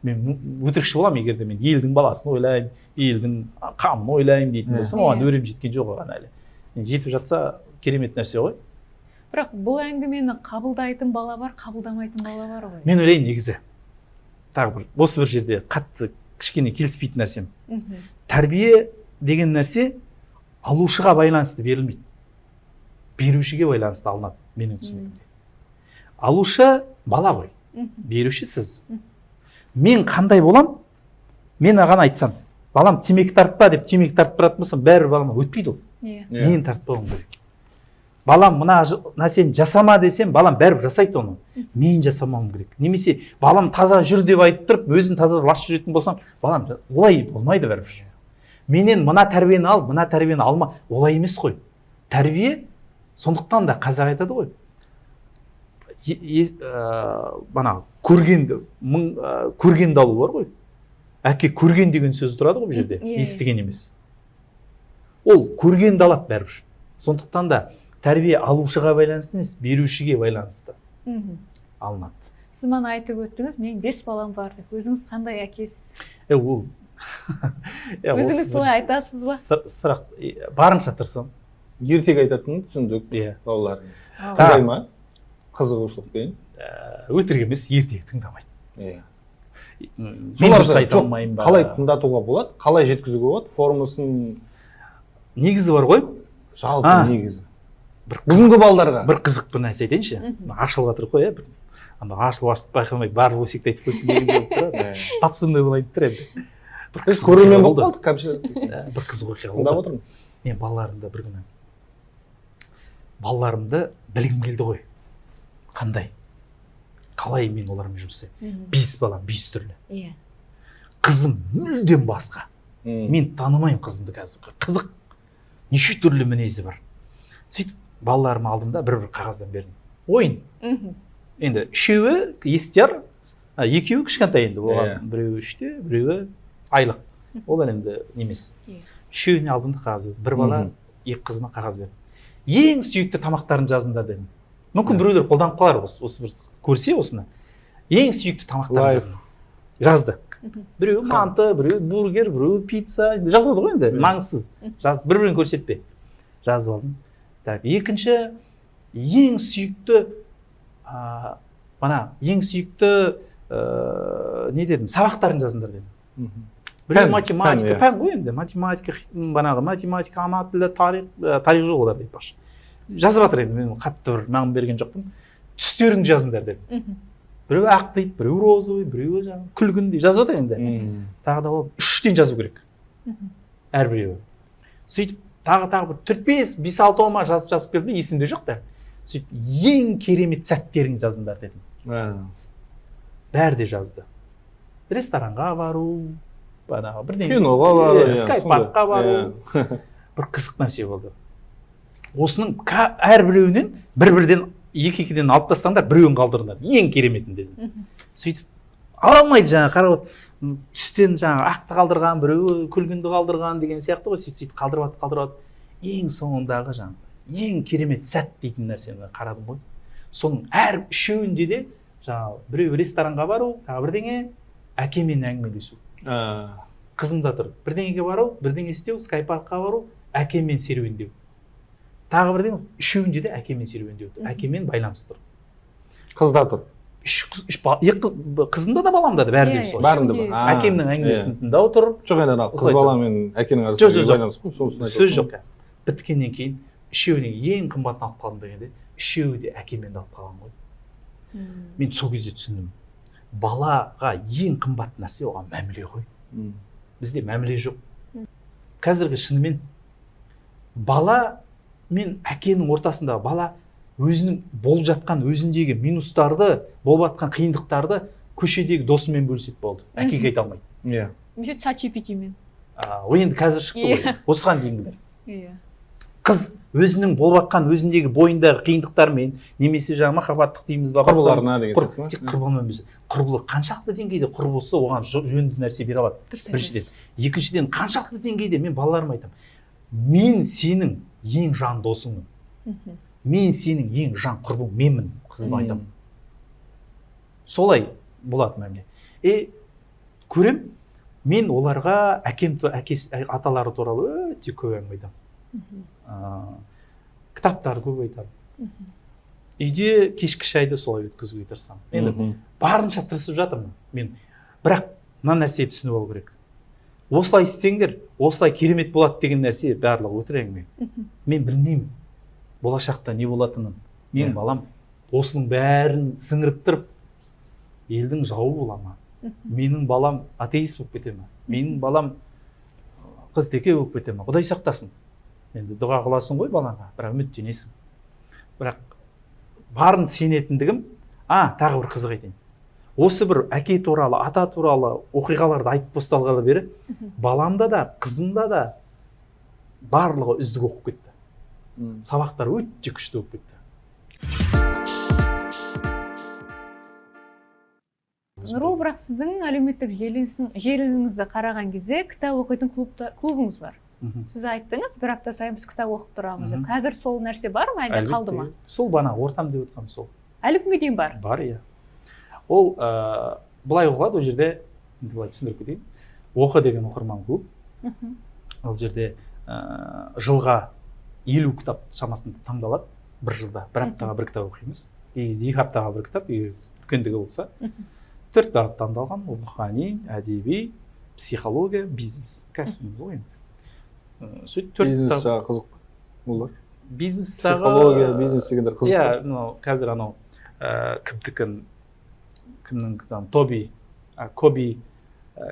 Speaker 1: мен өтірікші болам егер де мен елдің баласын ойлаймын, елдің қамын ойлаймын дейтін болсам, оған өрем жеткен жоқ оған әлі. Жетіп жатса керемет нәрсе ғой.
Speaker 3: Бірақ бұл әңгімені қабылдайтын бала бар, қабылдамайтын бала бар ғой.
Speaker 1: Мен ойлаймын негізі. Тағы бір, осы бір жерде қатты кішкене келіспейтін нәрсем. Тәрбие деген нәрсе алушыға байланысты берілмейді. Берушіге байланысты алынады, менің түсінігімде. Алушы бала ғой, беруші сіз. Мен қандай болам? Мен аған айтсам, балам темекі тартпа деп темекі тартып баратын болсам, бәрі балама өтпейді ол. Мен тартпауым керек. Балам мына нәрсені жасама десем, балам бәрібір жасайды оны. Мен жасамауым керек. Немесе балам таза жүр деп айтып тұрып, өзін таза лас жүретін болсам, балам олай болмайды бәрібір. Менен мына тәрбиені ал, мына тәрбиені алма, олай емес қой. Тәрбие сондықтан да қазақ айтады ғой. Бана көргенді алу бар ғой. Әке көрген деген сөз тұрады ғой бұл жерде, естіген емес. Ол көргенді алады бәрібір. Сондықтан да тәрбие алушыға байланысты емес, берушіге байланысты алынады.
Speaker 3: Сіз мана айтып өттіңіз, мен 5 балам бар деп. Өзіңіз қандай әкесіз?
Speaker 1: Ол
Speaker 3: өзіңіз солай айтасыз ба?
Speaker 1: Сұрақ барынша тырысамын.
Speaker 2: Ертегі айтатынын түсіндік балалар. Тыңдай ма? Қызығушылықпен.
Speaker 1: Өтірік емес, ертегі тыңдамайды.
Speaker 2: Мен дұрыс айта алмаймын ба? Қалай тыңдатуға болады? Қалай жеткізуге болады? Формасын
Speaker 1: негізі бар ғой?
Speaker 2: Жалпы негізі. Бүгінгі балдарға
Speaker 1: бір қызық бір нәрсе айтайыншы. Ашылып жатыр ғой, ашылып байқамайды, барлық өсекті айтып қойып болып тұрады. Тап сондай болайын тұр енді.
Speaker 2: Біз көрермен болып қалдық,
Speaker 1: бір қызық оқиға болды.
Speaker 2: Тыңдап отырмыз.
Speaker 1: Мен балаларымды білгім келді ғой. Қандай? Қалай мен олармен жұмыс істеймін? 5 балам, 5 түрлі. Қызым мүлдем басқа. Мен танымаймын қызымды қазір. Қызық. Неше түрлі мінезі бар. Сөйтіп балаларым алдында бір қағаздан бердім. Ойын. Енді үшеуі естияр, екеуі кішкентай енді оған, біреуі 3-те, біреуі айлық. Ол енді немес. Үшеуіне алдымда қағаз бердім. Бір бала, 2 қызыма қағаз бердім. Ең сүйікті тамақтарын жазыңдар дедім. Мүмкін біреулер қолданып қалар осы бір көрсе осыны. Ең сүйікті тамақтарын жазды. Біреуі манты, біреуі бургер, біреуі пицца, жазады ғой енді, маңызсыз. Жазды, бір-бірін көрсетпе. Жазып алдым. Так, екінші ең сүйікті ең сүйікті не дедім, сабақтарын жазыңдар дедім. Біреу математика, пән ғой енді, математика, ана тілі, тарих жоқ олар деп бақшы. Жазып жатыр енді, мен қатты бір мағын берген жоқпын. Түстеріңді жазыңдар дедім. Біреу ақ дейді, біреу розовый, біреу күлгін дейді, жазып жатыр енді. Тағы да 3-тен жазу керек. Әрбіреуі. Сөйтіп, тағы бір 4-5, 5-6 ома жазып келдім, есімде жоқ та. Сөйтіп, ең керемет сәттерін жазыңдар дедім. Бәрі де жазды. Ресторанға бару,
Speaker 2: киноға бару,
Speaker 1: скайп-паркқа бару, бір қызық нәрсе болды. Осының әрбіреуінен бір-бірден 2-2-ден алып тастаңдар, біреуін қалдырыңдар. Ең кереметін дедім. Сөйтіп, ала алмайды жаңа қарап, түстен жаңа ақты қалдырған, біреуі күлгінді қалдырған деген сияқты ғой, сөйтіп қалдырып. Ең соңындағы жаңа, ең керемет сәт дейтін нәрсені қарадым ғой. Соның әр үшеуінде де жаңа біреу ресторанға бару, тағы бірдеңе, әкемен әңгімелесу. Қызымда тұр. Бірдеңеге бару, бірдеңе істеу, скайп-паркқа бару, әкемен серуендеу. Тағы бірден үшеуінде де әкемен серуендеу, әкемен байланыстыру.
Speaker 2: Қызда тұр.
Speaker 1: Қызымда да баламда да бәрі де сол. Әкемнің әңгімесін тыңдау тұр.
Speaker 2: Жоқ енді қыз бала мен әкенің арасында байланыс қой.
Speaker 1: Сөз жоқ. Біткеннен кейін үшеуінің ең қымбатын алып қалдым дегенде, үшеуі де әкемен алып қалған ғой. Мен сол кезде түсіндім. Балаға ең қымбат нәрсе оған мәміле ғой. Бізде мәміле жоқ. Қазіргі шынымен бала мен әкенің ортасында бала өзінің болып жатқан өзіндегі минустарды, болып жатқан қиындықтарды көшедегі досымен бөлісет болды. Әкеге айта алмайды.
Speaker 3: Немесе ChatGPT-мен.
Speaker 1: Ол енді қазір шықты ғой. Осыған дейінгілер. Қыз өзінің болып жатқан өзіндегі бойындағы қиындықтармен, немесе жаңа махаббаттық дейміз ба,
Speaker 2: құрбыларына деген сияқты.
Speaker 1: Тек құрбылармен емес. Құрбылы қаншалықты деңгейде құрбысы оған жөнді нәрсе бере алады. Біріншіден. Екіншіден, қаншалықты деңгейде мен балаларыма айтамын. Мен сенің ең жан досыңмын. Мен сенің ең жан құрбың менмін, қызыма айтамын. Солай болады мәміле. Көрем, мен оларға аталары туралы өте көп әңгіме айтамын. Кітаптар көп айтамын. Үйде кешкі шайды солай өткізуге тырысамын. Енді барынша тырысып жатырмын. Мен бірақ мына нәрсені түсініп алу керек. Осылай істеңдер, осылай керемет болады деген нәрсе барлығы өтірік әңгіме. Мен білмеймін болашақта не болатынын. Мен балам осының бәрін сіңіріп тұрып, елдің жауы бола ма? Менің балам атеист болып кете ме? Менің балам қызтеке болып кете ме? Құдай сақтасын. Енді дұға қыласың ғой балаңа, бірақ үміттенесің. Бірақ барын сенетіндігім, тағы бір қызық айтайын. Осы бір әке туралы, ата туралы оқиғаларды айтып посталғалы бері, баламда да, қызымда да барлығы үздік оқып кетті. Сабақтар өте күшті оқып кетті.
Speaker 3: Нұрол, бірақ сіздің әлеуметтік желіңізді қараған кезде кітап оқитын клубыңыз бар. Сіз айттыңыз, бір апта сайын біз кітап оқып тұрамыз. Қазір сол нәрсе бар ма, әлде қалды ма?
Speaker 1: Сол бана ортам деп отырғам сол.
Speaker 3: Әлі күнге дейін бар?
Speaker 1: Бар, иә. Ол былай оқылады, ол жерде, былай түсіндіріп кетейін, оқы деген оқырман клуб. Ол жерде жылға 50 кітап шамасында таңдалады, бір жылда, бір аптаға бір кітап оқимыз. Егізде 2 аптаға бір кітап, үлкендігі болса. 4 бағыт таңдалған, рухани, әдеби, психология, бизнес. Кәсібіміз ғой енді.
Speaker 2: Бизнес жағы қызық олар.
Speaker 1: Бизнес жағы...
Speaker 2: Психология, бизнес дегендер қызық.
Speaker 1: Иә, қазір анау кімнің кітабын,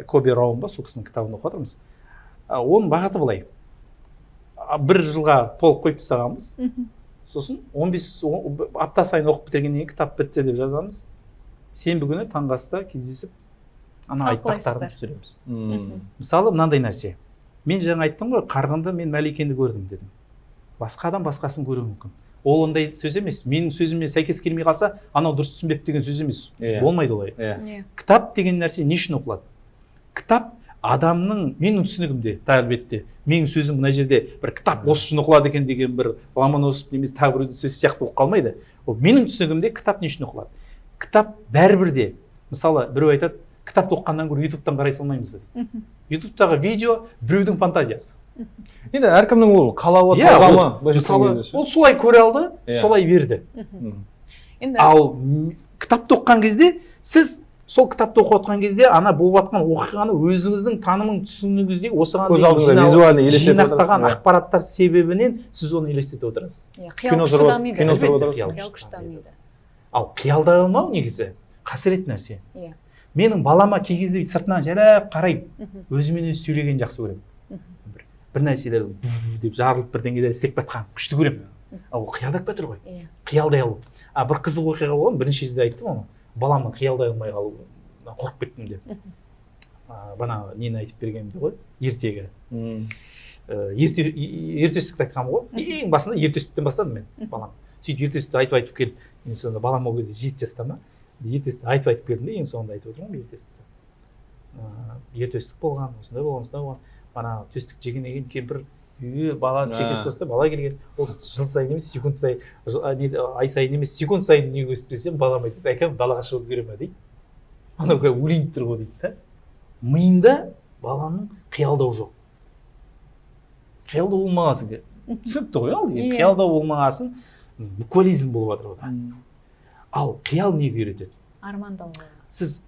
Speaker 1: Коби Раун ба, сол кісінің кітабын оқып отырмыз. Оның бағыты былай. Бір жылға толық қойып тастағанбыз. Сосын 15 апта сайын оқып бітіргеннен кейін кітап бітсе деп жазамыз. Сенбі күні таңғы аста кездесіп, ана айтпақтарын түсіреміз. Мысалы, мынандай нәрсе. Мен жаңа айттым ғой, қарғында мен Мәликені көрдім дедім. Басқа адам басқасын көруі мүмкін. ол ондай сөз емес. Менің сөзіме сәйкес келмей қалса, анау дұрыс түсінбепті деген сөз емес. Болмайды олай. Кітап деген нәрсе не үшін оқылады? Кітап адамның, менің түсінігімде, әлбетте, менің сөзім мына жерде бір кітап осы үшін оқылады екен деген бір Ломоносов немесе тағы біреудің сөзі сияқты оқып қалмайды. Ол менің түсінігімде кітап не үшін оқылады? Кітап бәрібір де, мысалы, біреу айтады, кітапты оқығаннан гөрі ютубтан қарай салмаймыз ба? Ютубтағы видео біреудің фантазиясы.
Speaker 2: Енді әркімнің ол қалауы талғамы.
Speaker 1: Мысалы, ол солай көре алды, солай берді. Ал кітапты оқыған кезде, сіз сол кітапты оқып отқан кезде, ана болып жатқан оқиғаны өзіңіздің танымың түсінігіңізде осыған жинақтаған ақпараттар себебінен сіз оны елестетіп отырасыз.
Speaker 3: Қиял күш дамиды.
Speaker 1: Ал қиялдай алмау негізі қасірет нәрсе. Менің балама кей кезде сыртынан жарап қарайып, өзімен өзі сөйлеген жақсы көремін. Бір нәрселер деп жарылып бірдеңелер істеп жатқан күшті көремін. Ал ол қиялдап жатыр ғой. Қиялдай алу. Бір қызық оқиға болған, бірінші кезде айттым оны. Баламның қиялдай алмай қалуына қорқып кеттім деп. Бана нені айтып бергенімді ғой, ертегі. Ертөстікті айтқанмын ғой. Ең басында ертөстіктен бастадым мен балам. Сөйтіп ертөстікті айтып келіп, ең соңында балам ол кезде 7 жаста ма? Ертөстікті айтып келдім де, ең соңында айтып отырмын ертөстікті. Ертөстік болған, осындай болған. Бана төстік жегеннен кейін кемпір үйге бала шекесі тосты, бала келген. Ол жыл сайын емес, секунд сайын, ай сайын емес, секунд сайын дүниеге өсіп келсем, балам айтады, әкем далаға шығып үлгере ме дейді. Анау өлейін тұр ғой дейді да. Миында баланың қиялдау жоқ. Қиялдау болмағасын. Түсініпті ғой ал деген. Қиялдау болмағасын буквализм болып жатыр ода. Ал қиял неге үйретеді?
Speaker 3: Армандауға.
Speaker 1: Сіз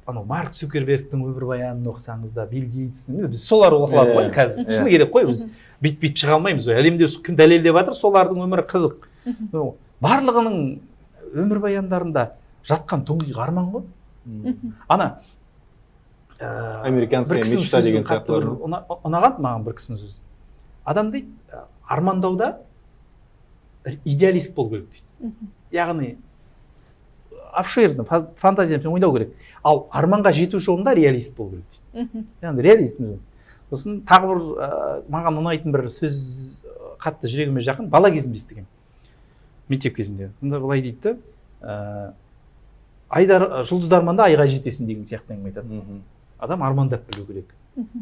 Speaker 1: Марк Цукербергтің өмірбаянын оқысаңыз да, Билл Гейтстің, біз солар оқылады ғой қазір. Шыны керек қой, біз бит шыға алмаймыз. Әлемде кім дәлелдеп жатыр, солардың өмірі қызық. Барлығының өмірбаяндарында жатқан тұңғиық арман ғой. Ана
Speaker 2: американская мечта деген сияқты
Speaker 1: ұнаған маған бір кісінің сөзі. Адам дейді, армандауда идеалист болу керек дейді. Яғни обширно, фантазиямен ойлау керек. Ал арманға жету жолында реалист болу керек дейді. Яғни реалист. Сосын тағы бір маған ұнайтын бір сөз қатты жүрегіме жақын, бала кезімде естігем. Мектеп кезінде. Мұнда былай дейді да, жұлдыздарманда айға жетесің деген сияқты әңгіме айтады. Адам армандап білу керек.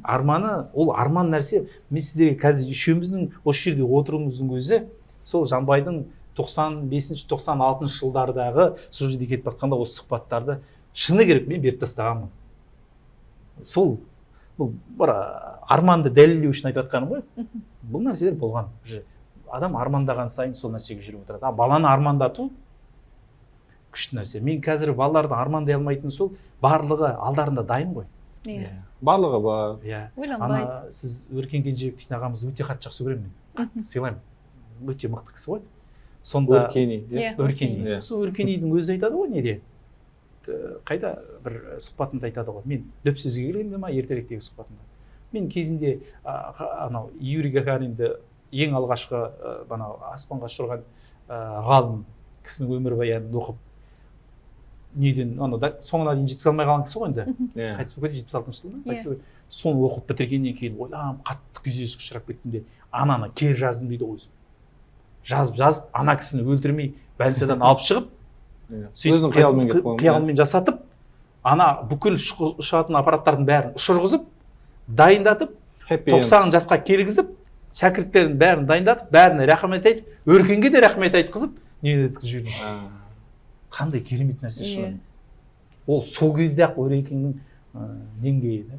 Speaker 1: Арманы, ол арман нәрсе. Мен сіздерге қазір үшеуміздің осы жерде отыруымыздың өзі сол Жанбайдың 95-96 жылдардағы сол жерде кетіп жатқанда осы сұхбаттарды шыны керек мен беріп тастағанмын. Сол бұл бір арманды дәлелдеу үшін айтып жатқаным ғой. Бұл нәрселер болған. Адам армандаған сайын сол нәрсеге жүріп отырады. Баланы армандату күшті нәрсе. Мен қазір балаларды армандай алмайтын сол барлығы алдарында дайын ғой.
Speaker 2: Барлығы бар.
Speaker 1: Ана сіз Өркен Кенжебек дейтін ағамыз өте қатты жақсы көремін мен. Қатты сыйлаймын. Өте мықты кісі ғой. Сонда Өркени. Сол Өркенидің өзі айтады ғой неде? Қайда бір сұхбатында айтады ғой. Мен дөп сөзге келгенде ма, ертеректегі сұхбатында. Мен кезінде анау Юрий Гагаринді ең алғашқы бана аспанға ұшырған ғалым кісінің өмірбаянын оқып неден соңына дейін жеткізе алмай қалған кісі ғой енді. Қайтыс болып кетті 76 жылында. Соны оқып бітіргеннен кейін ойланып қатты күйзеліске ұшырап кеттім де ананы кері жаздым дейді ғой өзім. Жазып, ана кісіні өлтірмей бәлсадан алып шығып, сөйтіп қиялмен жасатып, ана бүкіл ұшатын аппараттардың бәрін ұшырғызып, дайындатып, 90 жасқа келгізіп, шәкірттерін бәрін дайындатып, бәріне рахмет айтып, Өркенге де рахмет айтқызып, нені өткізіп жүрдім. Қандай керемет нәрсе шығар. Ол сол кезде ақ Өркеннің деңгейі.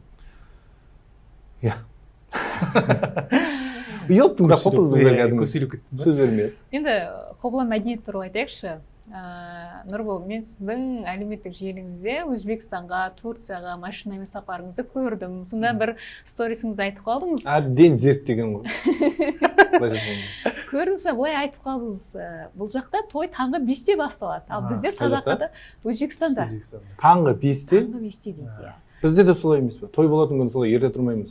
Speaker 2: Ұялып тыңдап қопыз біздер кәдімгі сөз бермейді.
Speaker 3: Енді қобла мәдениет туралы айтайықшы. Нұрбол, мен сіздің әлеуметтік желіңізде Өзбекстанға, Турцияға машинамен сапарыңызды көрдім. Сонда бір сторисіңізді айтып қалдыңыз.
Speaker 2: Әбден зерттеген ғой.
Speaker 3: Көрдіңіз, былай айтып қалдыңыз. Бұл жақта той таңғы 5-те басталады. Ал бізде садақада Өзбекстанда.
Speaker 2: Таңғы 5-те?
Speaker 3: Таңғы 5-те дейді.
Speaker 2: Бізде де солай емес пе? Той болатын күні солай ерте тұрмаймыз.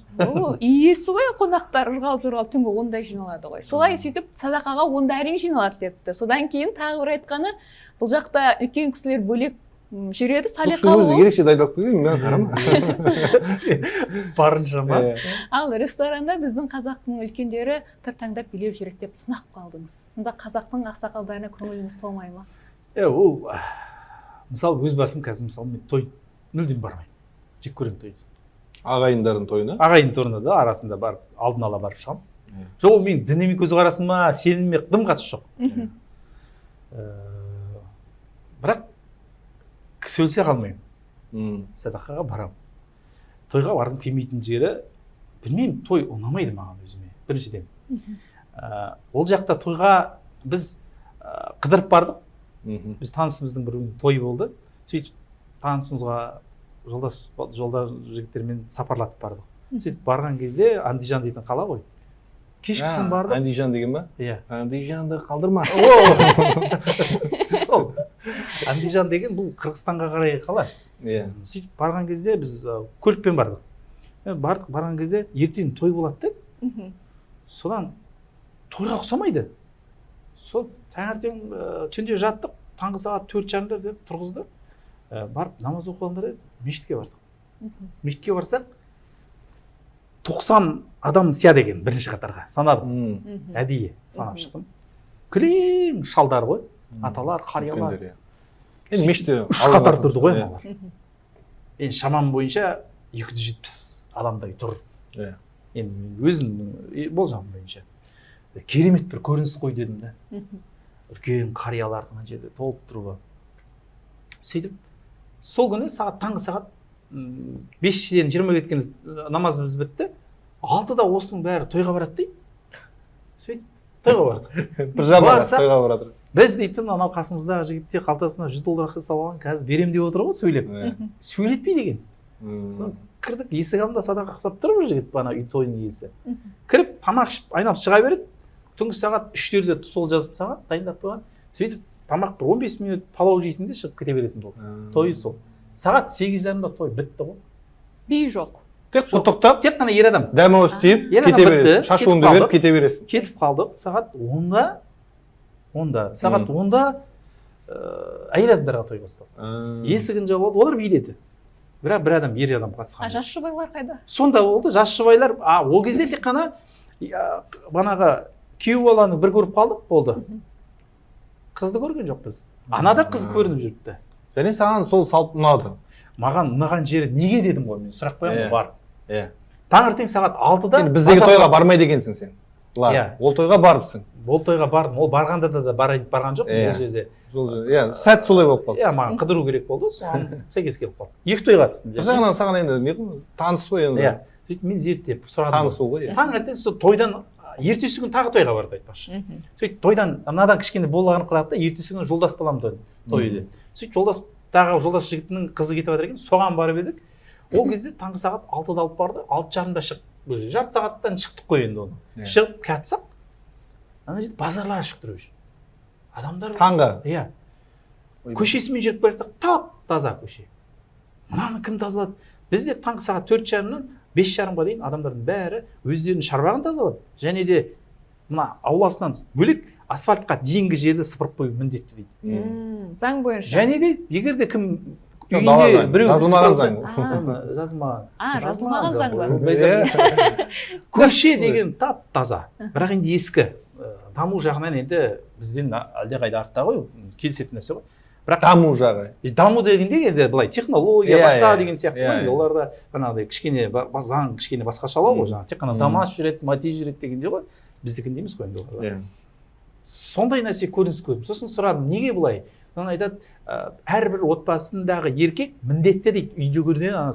Speaker 3: Иесі ғой, қонақтар ырғалып түнгі 10-да жиналады ғой. Солай сөйтіп садақаға 10-да әрең жиналады депті. Содан кейін тағы бір айтқаны, бұл жақта үлкен кісілер бөлек жүреді
Speaker 2: бұл
Speaker 3: салиқалы
Speaker 2: кісінің өзі
Speaker 3: болып.
Speaker 2: ерекше дайындалып келген, мен қарама.
Speaker 1: барынша ма?
Speaker 3: Ал ресторанда біздің қазақтың үлкендері бір таңдап билеп жүреді деп сынақ қалдыңыз. Сонда қазақтың ақсақалдарына көңіліңіз толмай ма?
Speaker 1: Ол мысалы өз басым қазір мысалы мен той мүлдем бармаймын. Жек көремін тойды.
Speaker 2: Ағайындардың тойына.
Speaker 1: Ағайын торына да арасында барып алдын ала барып шығамын. Жоқ, ол менің дініме көзқарасым ма, сеніміме дым қатысы жоқ. Бірақ кісі өлсе қалмаймын. Садақаға барамын. Тойға барғым келмейтін жері, білмеймін, той ұнамайды маған өзіме. Біріншіден. Ол жақта тойға біз қыдырып бардық. Біз танысымыздың бір тойы болды. Сөйтіп танысымызға жолда жігіттермен сапарлатып бардық. Сөйтіп барған кезде Андижан дейтін қала ғой. Кешкісін бардық.
Speaker 2: Андижан деген ба?
Speaker 1: Иә.
Speaker 2: Андижанды қалдырма.
Speaker 1: Сол. Андижан деген бұл Қырғызстанға қарай қала.
Speaker 2: Иә.
Speaker 1: Сөйтіп барған кезде біз көлікпен бардық. Барған кезде ертең той болады да. Содан тойға ұқсамайды. Сол таңертең түнде жаттық, таңғы сағат 4:30 деп тұрғызды. Барып намаз оқығандар мешітке бардық. Мешітке барсақ 90 адам сияды екен бірінші қатарға. Санадым. Әдейі санап шықтым. Кілең шалдар ғой. Аталар, қариялар.
Speaker 2: Енді мешітте
Speaker 1: үш қатар тұрды ғой аналар. Енді шамам бойынша 270 адамдай тұр. Енді өзімнің болжамым бойынша. Керемет бір көрініс қой дедім да. Үлкен қариялардың ана жерде толып тұруы. Сөйтіп, сол күні таңғы сағат 5-ден 20-ге кеткен намазымыз бітті. 6-да осының бәрі тойға барады дейді. Сөйтіп, тойға барды.
Speaker 2: Бір жағынан тойға барады.
Speaker 1: Біз дейтін анау қасымыздағы жігітте қалтасына $100 ақша салған, қазір берем деп отыр ғой сөйлеп. Сөйлетпей деген. Кірдік, есік алдында садақа ұқсап тұр бір жігіт, бана үй тойының иесі. Кіріп, тамақ ішіп, айналып шыға береді. Түнгі сағат 3-терде сол жазып сағат дайындап қойған. Сөйтіп, тамақ бір 15 минут палау жейсің де шығып кете бересің болды. Тойы сол. Сағат 8:30-да той бітті ғой.
Speaker 3: Би жоқ.
Speaker 1: Тек құттықтап, тек қана ер адам.
Speaker 2: Дәмі істеп, кете бересің. Шашуыңды беріп кете бересің.
Speaker 1: Кетіп қалдық. Сағат 10-да, сағат 10-да әйел адамдарға той басталды. Есігін жауып алды, олар биледі. Бірақ бір адам, ер адам қатысқан.
Speaker 3: Жас жұбайлар қайда?
Speaker 1: Сонда болды, жас жұбайлар, ол кезде тек қана банаға күйеу баланы бір көріп қалдық, болды. Қызды көрген жоқ біз. Анада қыз көрініп жүріпті.
Speaker 2: Және саған сол салт ұнады.
Speaker 1: Маған ұнаған жері неге дедім ғой, мен сұрақ қоямын, бар.
Speaker 2: Иә.
Speaker 1: Таңертең сағат 6-да
Speaker 2: біздегі тойға бармайды екенсің сен. Ол тойға барыпсың.
Speaker 1: Ол тойға бардым. Ол барғанда да барған жоқ ол жерде.
Speaker 2: Иә, сәт солай болып қалды.
Speaker 1: Иә, маған қыдыру керек болды, соған сәйкес келіп қалды. 2 тойға қатыстым.
Speaker 2: Бір жағынан саған енді таныс қой енді.
Speaker 1: Иә. Сөйтіп мен зерттеп сұрадым.
Speaker 2: Танысу ғой.
Speaker 1: Таңертең сол тойдан ертесі күн тағы тойға барды айтпақшы. Сөйтіп тойдан мынадан кішкене болғанын қырады да ертесі күні жолдас балам тойды. Сөйтіп жолдас жігітінің қызы кетіп жатыр екен, соған барып едік. Ол кезде таңғы сағат 6-да алып барды, 6:30-да шығып, жарты сағаттан шықтық қой енді оны. Шығып қатсақ, ана жерде базарлар ашық тұр уже. Адамдар
Speaker 2: таңғы.
Speaker 1: Иә. Көшесімен жүріп бара жатсақ, тап-таза көше. Мынаны кім тазалады? Бізде таңғы сағат 4:30-нан 5:30-ға дейін адамдардың бәрі өздерінің шарбағын тазалады. Және де мына ауласынан бөлек асфальтқа дейінгі жерді сыпырып қою міндетті дейді.
Speaker 3: Заң бойынша.
Speaker 1: Және де егер де кім үйінде біреу жазылмаған
Speaker 3: заң бар.
Speaker 1: Көше деген тап-таза. Бірақ енді ескі. Даму жағынан енді бізден әлдеқайда артта ғой, келісетін нәрсе ғой. Бірақ
Speaker 2: даму жағы.
Speaker 1: Даму дегенде енді былай технология басқа деген сияқты ғой. Оларда жаңағыдай кішкене заң кішкене басқашалау ғой, жаңағы тек қана ДАМАЗ жүреді, МАТИ жүреді дегенде ғой. Біздікінде емес қой енді олар. Сондай нәрсе көрініс көрдім. Сосын сұрадым, неге бұлай? Оны айтады, әрбір отбасындағы еркек міндетті дейді үйлеріне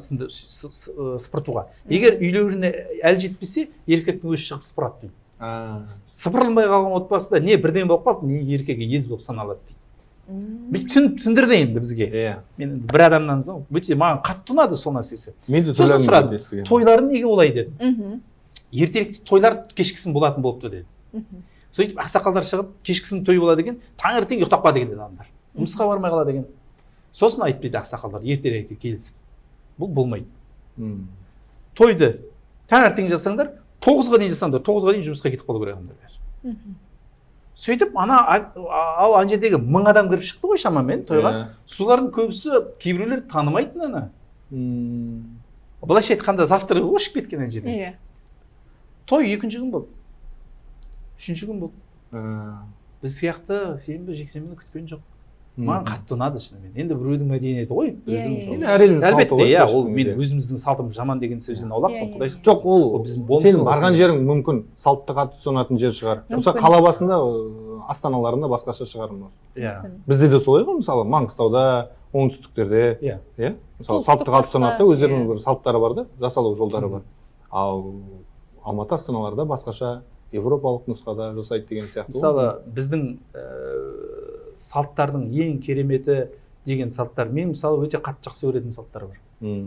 Speaker 1: сыпыртуға. Егер үйлеріне әлі жетпесе, еркектің өзі шығып сыпырады дейді. Сыпырылмай қалған отбасында не бірден болып қалды, не еркегі ез болып саналады дейді. Түсіндірді енді бізге. Мен бір адамнан соң, өте маған қатты ұнады сол нәрсесі. Сосын сұрадым, тойларын неге олай дедім. Ертеректе тойлар кешкісін болатын болыпты деді. Сөйтіп ақсақалдар шығып, кешкісін той болады деген, таңертең ұйықтап қала деген адамдар. Жұмысқа бармай қала деген. Сосын айтып дейді ақсақалдар ертеректе келісіп. Бұл болмайды. Тойды таңертең жасаңдар, 9-ға дейін жасаңдар, 9-ға дейін жұмысқа кетіп қалу керек адамдар бәрі. сөйтіп ал ана жердегі 1000 адам кіріп шықты ғой шамамен тойға. Солардың көбісі кейбіреулер танымайтын ана. Былайша айтқанда завтрак ұшып кеткен ана жерде.
Speaker 3: Иә.
Speaker 1: Той 2-ші күн болды. 3-ші күн болды. Біз сияқты сенбі жексенбіні күткен жоқ. Маған қатты ұнады шынымен. Енді біреудің мәдениеті ғой. Әлбетте, иә, ол мен өзіміздің салтым жаман деген сөзден аулақпын, құдай сақтасын.
Speaker 2: Жоқ, ол сен барған жерің мүмкін салтты қатты ұнатын жер шығар. Мысалы қала басында, астаналарында басқаша шығар.
Speaker 1: Иә.
Speaker 2: Бізде де солай ғой, мысалы Маңғыстауда, оңтүстіктерде, иә. Мысалы салтты қатты ұнатты, өздерінің бір салттары бар да, жасалу жолдары бар. Ал Алматы астаналарда басқаша европалық нұсқада жасайды деген сияқты.
Speaker 1: Мысалы, біздің салттардың ең кереметі деген салттар. Мен мысалы өте қатты жақсы көретін салттар бар.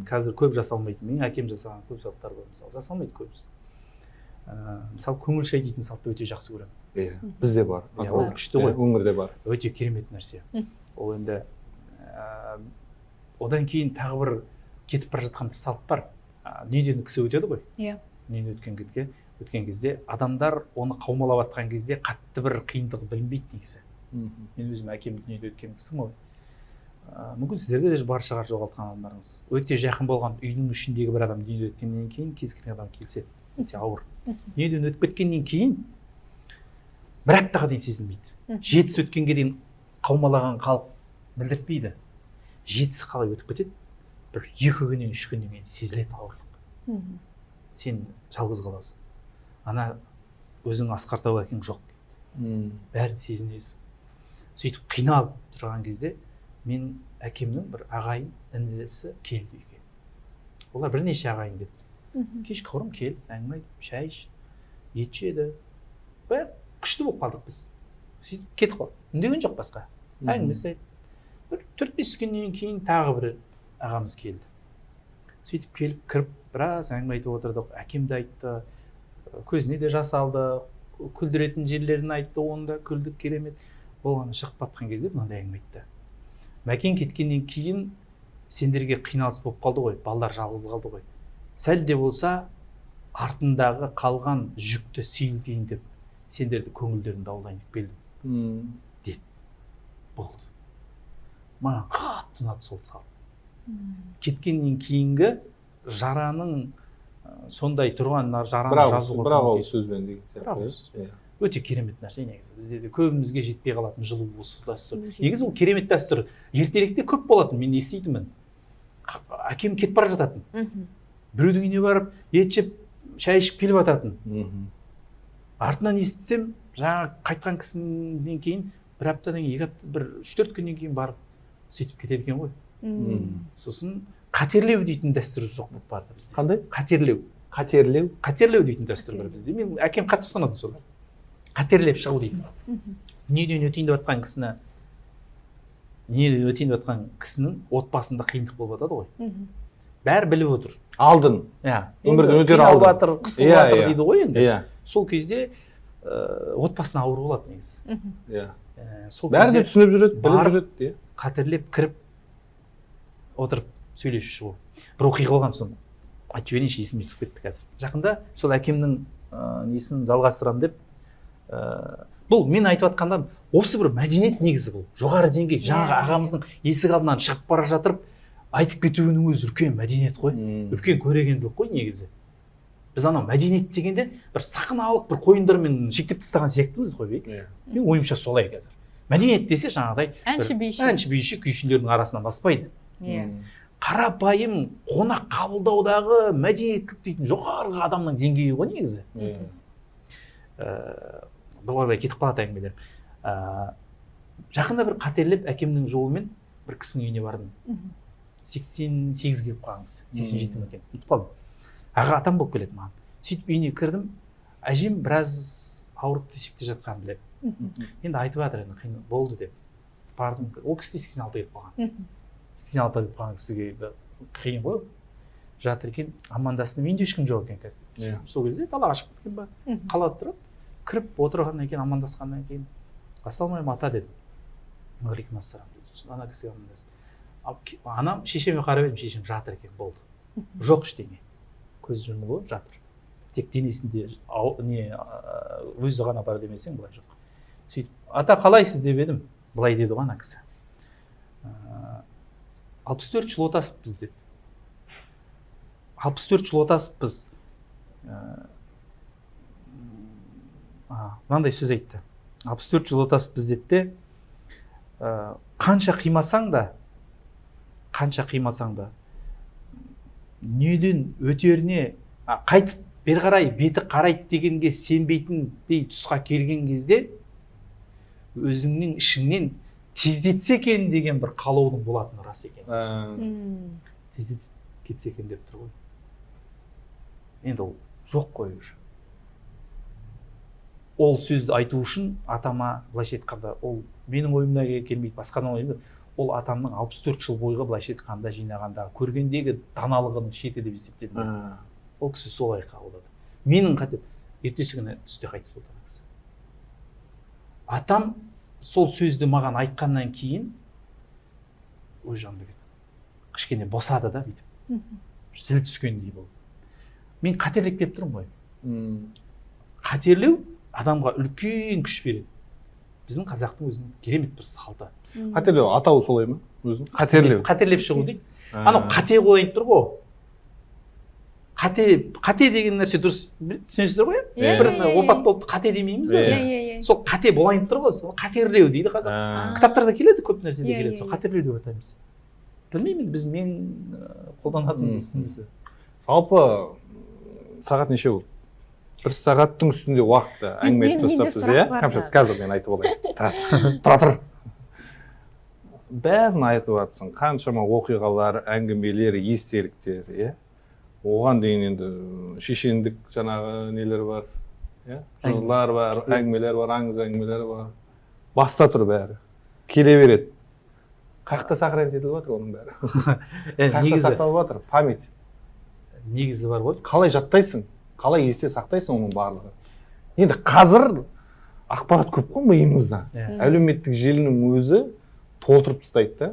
Speaker 1: Қазір көп жасалмайды. Менің әкем жасаған көп салттар бар. Мысалы, жасалмайды көбісі. Мысалы, көңіл шай дейтін салтты өте жақсы көремін.
Speaker 2: Иә, бізде бар.
Speaker 1: Ол күшті ғой.
Speaker 2: Өңірде бар.
Speaker 1: Өте керемет нәрсе. Ол енді одан кейін тағы бір кетіп бара жатқан бір салт бар. Дүниеден кісі өтеді ғой.
Speaker 3: Иә.
Speaker 1: Дүниеден өткен кезде адамдар оны қаумалап жатқан кезде қатты бір қиындығы білінбейді негізі. Мен өзім әкем дүниеде өткен кісім ғой. Мүмкін сіздерге де бар шығар жоғалтқан адамдарыңыз. Өте жақын болған үйдің ішіндегі бір адам дүниеде өткеннен кейін кез келген адам келсе, өте ауыр. Дүниеден өтіп кеткеннен кейін бір аптаға дейін сезілмейді. 7-сі өткенге дейін қаумалаған халық білдіртпейді. 7-сі қалай өтіп кетеді? Бір 2 күннен 3 күннен кейін сезіледі ауырлық. Сен жалғыз қаласың. Ана өзің асқар тау әкең жоқ. Бәрін сезінесің. Сөйтіп қиналып тұрған кезде мен әкемнің бір ағайын інісі келді үйге. Олар бірнеше ағайын келді. Кешкі құрым келді, әңгіме айтып, шай ішті, ет жеді. Бәрі күшті болып қалдық біз. Сөйтіп кетіп қалдық. Үндеген жоқ басқа. Әңгімесі айтты. Бір 4-5 күннен кейін тағы бір ағамыз келді. Сөйтіп келіп кіріп біраз әңгіме айтып отырдық. Әкемді айтты, көзіне де жас алды, күлдіретін жерлерін айтты, онда күлдік керемет. Болғаны шығып батқан кезде мынандай әңгіме айтты. Мәкең кеткеннен кейін сендерге қиналыс болып қалды ғой, балалар жалғыз қалды ғой. Сәл де болса артындағы қалған жүкті сейілтейін деп сендерді көңілдерін даулайын деп келдім. Деді. Болды. Маған қатты ұнады сол салт. Кеткеннен кейінгі жараның сондай тұрған жараны жазуға
Speaker 2: бірақ ол сөзбен деген
Speaker 1: өте керемет нәрсе негізі. Бізде де көбімізге жетпей қалатын жылу осы дәстүр. Негізі ол керемет дәстүр. Ертеректе көп болатын, мен еститінмін. Әкем кетіп бара жататын. Біреудің үйіне барып, ет жеп, шай ішіп келіп жататын. Артынан естісем, жаңа қайтқан кісінен кейін бір аптадан кейін, 2 апта, бір 3-4 күннен кейін барып сөйтіп кетеді екен ғой. Сосын қатерлеу дейтін дәстүр жоқ болып барды бізде.
Speaker 2: Қандай?
Speaker 1: Қатерлеу дейтін дәстүр бар бізде. Мен әкем қатты ұстанады солар. Қатерлеп шығу дейді. Дүниеден өтейін деп жатқан кісінің отбасында қиындық болып жатады ғой. Бәрі біліп отыр.
Speaker 2: Алдын. Өмірден өтер алдын.
Speaker 1: Қысылып жатыр дейді ғой енді. Сол кезде отбасына ауыр болады негізі.
Speaker 2: Бәрі де түсініп жүреді, біліп жүреді.
Speaker 1: Қатерлеп кіріп отырып сөйлесіп шығу. Бір оқиға болған соң айтып жіберейінші, есіме түсіп кетті қазір. Жақында сол әкемнің несін жалғастырамын деп бұл мен айтып жатқанда осы бір мәдениет негізі бұл. Жоғары деңгей. Жаңағы ағамыздың есік алдынан шығып бара жатырып айтып кетуінің өзі үлкен мәдениет қой. Үлкен көрегенділік қой негізі. Біз анау мәдениет дегенде бір сахналық бір қойындармен шектеп тастаған сияқтымыз ғой. Мен ойымша солай қазір. Мәдениет десе жаңағыдай әнші биші күйшілердің арасынан аспайды. Қарапайым қонақ қабылдаудағы мәдениеттілік дейтін жоғарғы адамның деңгейі ғой негізі. Бұлай кетіп қалады әңгімелер. Жақында бір қатерлеп әкемнің жолымен бір кісінің үйіне бардым. 88 келіп қалған кісі, 87 екен. Ұмытып қалдым. Аға атам болып келеді маған. Сөйтіп үйіне кірдім. Әжем біраз ауырып төсекте жатқанын біледі. Енді айтып жатыр, қиын болды деп. Бардым. Ол кісі де 86 келіп қалған. 86 келіп қалған кісіге қиын ғой. Жатыр екен, амандасты. Менде ешкім жоқ екен. Сол кезде далаға шығып кеткен ба? Қалада тұрып, кіріп отырғаннан кейін, амандасқаннан кейін, ассалаумағалейкум ата дедім. Уағалейкум ассалам деді. Сосын ана кісіге амандасып. Анам шешеме қарап едім, шешем жатыр екен, болды. Жоқ ештеңе. Көз жұмулы жатыр. Тек денесінде өзі ғана бар демесең, былай жоқ. сөйтіп ата қалайсыз деп едім, былай деді ғой ана кісі, 64 жыл отасыппыз деді. 64 жыл отасыппыз. Мынандай сөз айтты. 64 жыл отасыппыз деді де, қанша қимасаң да, неден өтеріне қайтып бері қарай беті қарайды дегенге сенбейтіндей тұсқа келген кезде өзіңнің ішіңнен тездетсе екен деген бір қалаудың болатыны рас екен. Тездетіп кетсе екен деп тұр ғой. Енді ол жоқ қой уже. Ол сөзді айту үшін атама былайша айтқанда, ол менің ойымда келмейді, басқаның ойында, ол атамның 64 жыл бойғы былайша айтқанда жинағандағы көргендегі даналығының шеті деп есептедім. Ол кісі солай қабылдады. Менің қате ертесі күні түсте қайтыс болды ана кісі. Атам сол сөзді маған айтқаннан кейін ой жанымда кішкене босады да бүйтіп. Зіл түскендей болды. Мен қатерлеп келіп тұрмын ғой. Қатерлеу адамға үлкен күш береді. Біздің қазақтың өзінің керемет бір салты.
Speaker 2: Қатерлеу атауы солай ма? Өзің
Speaker 1: қатерлеп шығу дейді. Анау қате қойып тұр ғой. Қате деген нәрсе дұрыс түсінесіздер ғой? Бір опат болып қате демейміз ғой. Сол қате болайын тұр ғой. Сол қатерлеу дейді қазақ. Кітаптарда келеді, көп нәрседе келеді. Сол қатерлеу деп атаймыз. Білмеймін, біз мен қолданатын түсінісі.
Speaker 2: Жалпы сағат неше болды? Бір сағаттың үстінде уақытты әңгіме айтып тастапсыз, иә? Қазір мен айтып олайын. Тұра тұр. Бәрін айтып жатсың, қаншама оқиғалар, әңгімелер, естеліктер, иә? Оған дейін енді шешендік жаңағы нелер бар, иә? Жырлар бар, әңгімелер бар, аңыз әңгімелер бар. Баста тұр бәрі. Келе береді. Қақта сохранить етіліп жатыр оның бәрі. Қақта сақталып жатыр, память.
Speaker 1: Негізі бар ғой.
Speaker 2: Қалай жаттайсың? Қалай есте сақтайсың оның барлығы? Енді қазір ақпарат көп қой миымызда. Әлеуметтік желінің өзі толтырып тастайды да.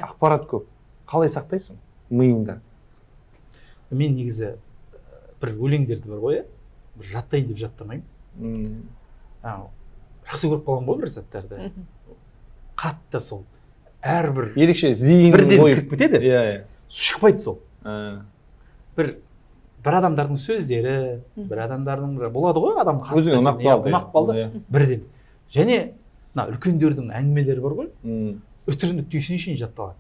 Speaker 2: Ақпарат көп. Қалай сақтайсың миыңда?
Speaker 1: Мен негізі бір өлеңдерді бар ғой, бір жаттайын деп жаттамаймын. Жақсы көріп қалған ғой бір заттарды. Қатты сол. Әрбір
Speaker 2: ерекше зейін
Speaker 1: бірден кіріп кетеді.
Speaker 2: Шықпайды сол.
Speaker 1: Бір адамдардың сөздері, бір адамдардың болады ғой, адам қатты.
Speaker 2: Өзіңе ұнап
Speaker 1: қалды бірден. Және үлкендердің әңгімелері бар ғой, үтірініп түйсіне шейін жатталады.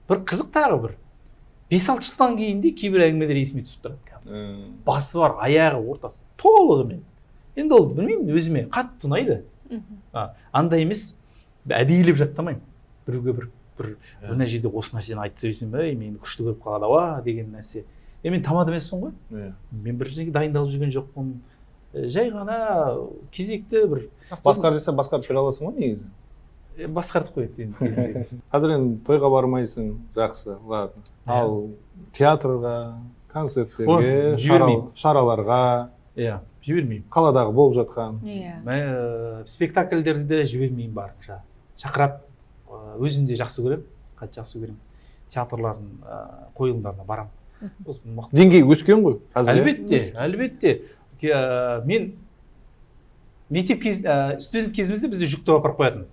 Speaker 1: Бір қызық тағы бір 5-6 жылдан кейін де кейбір әңгімелер есіме түсіп тұрады. Басы бар, аяғы, ортасы толығымен. Енді ол білмеймін, өзіме қатты ұнайды. Андай емес, әдейілеп жаттамаймын. Біреуге бір мына жерде осы нәрсені айтып сөйлесем, мені күшті көріп қалады ау деген нәрсе. Мен тамада емеспін ғой. Мен бір жерге дайындалып жүрген жоқпын. Жай ғана кезекті бір
Speaker 2: басқар десе басқарып бере аласың ғой негізі.
Speaker 1: Басқартып қояды енді кезінде.
Speaker 2: Қазір енді тойға бармайсың, жақсы, ладно. Ал театрға, концерттерге, шараларға,
Speaker 1: жібермеймін.
Speaker 2: Қаладағы болып жатқан.
Speaker 1: Спектакльдерді жібермеймін барынша. Шақырады. Өзім де жақсы көремін, қатты жақсы көремін. Театрлардың қойылымдарына барамын.
Speaker 2: Деңгей өскен ғой.
Speaker 1: Әлбетте. Мен мектеп студент кезімізде бізде жүкті апарып қоятын.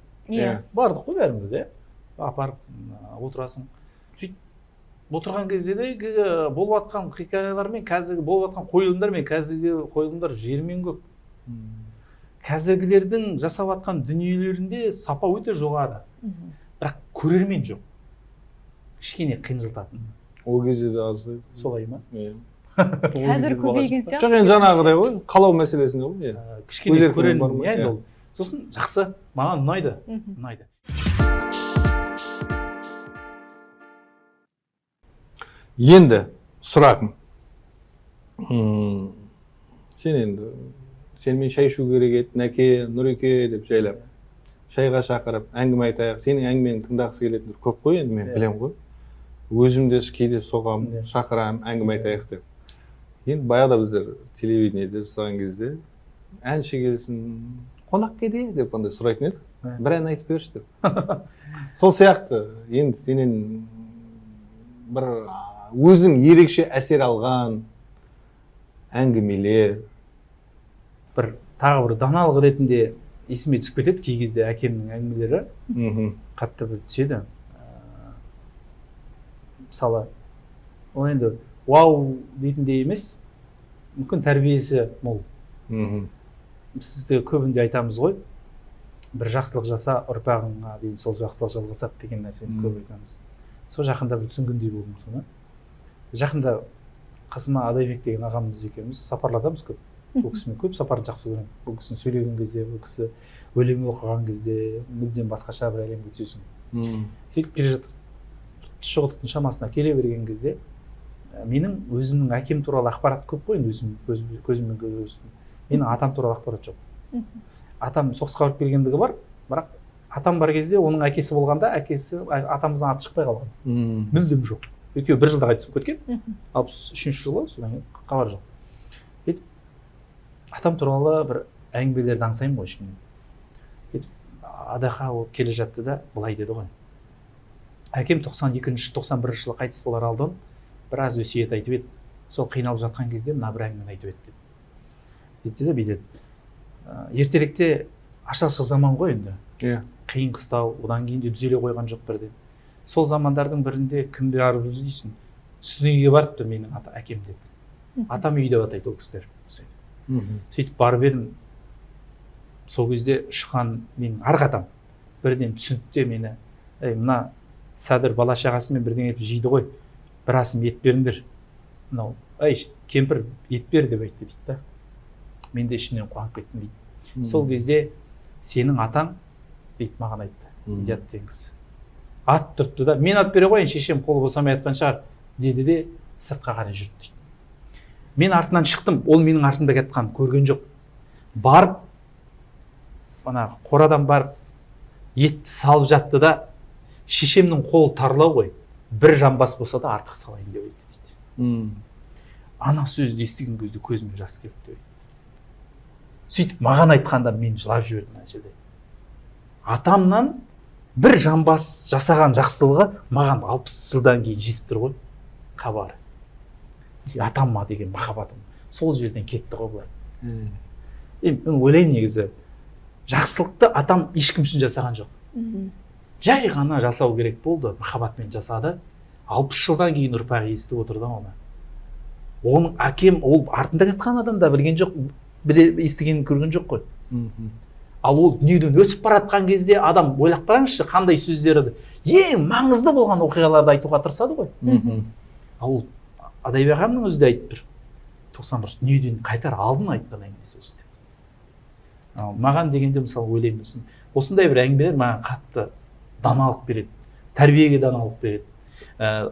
Speaker 1: Бардық қой бәріміз, апарып отырасың. Отырған кезде де болып жатқан хикаялар мен қазіргі болып жатқан қойылымдар мен қазіргі қойылымдар жермен көк. Қазіргілердің жасап жатқан дүниелерінде сапа өте жоғары. Бірақ көрермен жоқ. Кішкене қиынжылтатын.
Speaker 2: Ол кезде де аз.
Speaker 1: Солай ма?
Speaker 3: Қазір көбейген сияқты.
Speaker 2: Жоқ, енді жаңағыдай ғой, қалау мәселесінде ғой.
Speaker 1: Кішкене көрермен енді ол. Сосын жақсы, маған ұнайды.
Speaker 2: Енді сұрағым. Сенімен шай ішу керек еді, Нәке, Нұреке деп жайлап. Шайға шақырып, әңгіме айтайық. Сенің әңгімені тыңдағысы келетіндер көп қой, енді мен білем ғой. Өзімде кейде соғам, шақырам, әңгіме айтайық деп. Енді баяғыда біздер телевидениеде жасаған кезде әнші келсін, қонақ келді деп андай сұрайтын едік. Бір ән айтып берші деп. Сол сияқты, енді сенен бір өзің ерекше әсер алған әңгімелер,
Speaker 1: бір тағы бір даналық ретінде есіме түсіп кетеді кей кезде әкемнің әңгімелері қатты бір түседі. Мысалы ол енді вау дейтіндей емес, мүмкін тәрбиесі мол. Сізді көбінде айтамыз ғой, бір жақсылық жаса ұрпағыңа дейін сол жақсылық жалғасады деген нәрсені көп айтамыз. Сол жақында бір түсінгендей болдым соны. Жақында қасыма Адайбек деген ағамыз екеуміз сапарлатамыз көп. Бұл кісімен көп сапарды жақсы көремін. Бұл кісіні сөйлеген кезде, бұл кісі өлең оқыған кезде мүлдем басқаша бір әлемге түсесің. Сөйтіп келе жатыр. Тұщығылықтың шамасына келе берген кезде менің өзімнің әкем туралы ақпарат көп қой, көзіммен көрген. Менің атам туралы ақпарат жоқ. Атам соғысқа барып келгендігі бар, бірақ атам бар кезде оның әкесі болғанда атамыздың аты шықпай қалған. Мүлдем жоқ. Екеуі бір жылда қайтыс болып кеткен. 63-ші жылы, содан кейін хабар жоқ. Атам туралы бір әңгімелерді аңсаймын ғой ішімнен. Адақа ол келе жатты да былай деді ғой. Әкем 92-91 жылы қайтыс болар алдын біраз өсиет айтып еді. Сол қиналып жатқан кезде мына бір әңгімені айтып еді. Дейді де бүйтеді. Ертеректе ашаршылық заман ғой енді. Қиын қыстау, одан кейін де түзеле қойған жоқ бірден. Сол замандардың бірінде кімді арып жүрді дейсің? Сіздің үйге барыпты менің әкем деді. Атам үйде атайды ол кісілер. Сөйтіп барып едім. Сол кезде шыққан менің арғы атам бірден түсінді де мені, мына Сәдір бала шағасымен бірден етіп жейді ғой, бір асым ет беріңдер. Мынау, кемпір ет бер деп айтты дейді да. Мен де ішімнен қуанып кеттім дейді. Сол кезде сенің атаң дейді маған айтты. Идиот деген кісі. Ат тұрыпты да, мен ат бере қояйын, шешем қолы босамай жатқан шығар деді де сыртқа қарай жүрді дейді. Мен артынан шықтым, ол менің артымда кетқан көрген жоқ. Барып, ана қорадан барып етті салып жатты да, шешемнің қолы тарлау ғой, бір жамбас болса да артық салайын деп айтты дейді. Ана сөзді естіген кезде көзіме жас келді деп айтты. Сөйтіп маған айтқанда мен жылап жібердім ана жерде. Атамнан бір жамбас жасаған жақсылығы маған 60 жылдан кейін жетіп тұр ғой, хабары. Атамма деген махаббатым сол жерден кетті ғой былай. Мен ойлаймын негізі, жақсылықты атам ешкім үшін жасаған жоқ. Жай ғана жасау керек болды, махаббатпен жасады. 60 жылдан кейін ұрпағы естіп отырды оны. Оның әкем, ол артында кеткен адам да білген жоқ, естігенін көрген жоқ қой. Ал ол дүниеден өтіп баратқан кезде адам ойлап қараңызшы, қандай сөздерді, ең маңызды болған оқиғаларды айтуға тырысады ғой. Ал Адайбек ағамның өзі де айтып тұр. 91 дүниеден қайтар алдын айтқан әңгімесі осы деп. Маған дегенде мысалы ойлаймын, осындай бір әңгімелер маған қатты даналық береді, тәрбиеге даналық береді.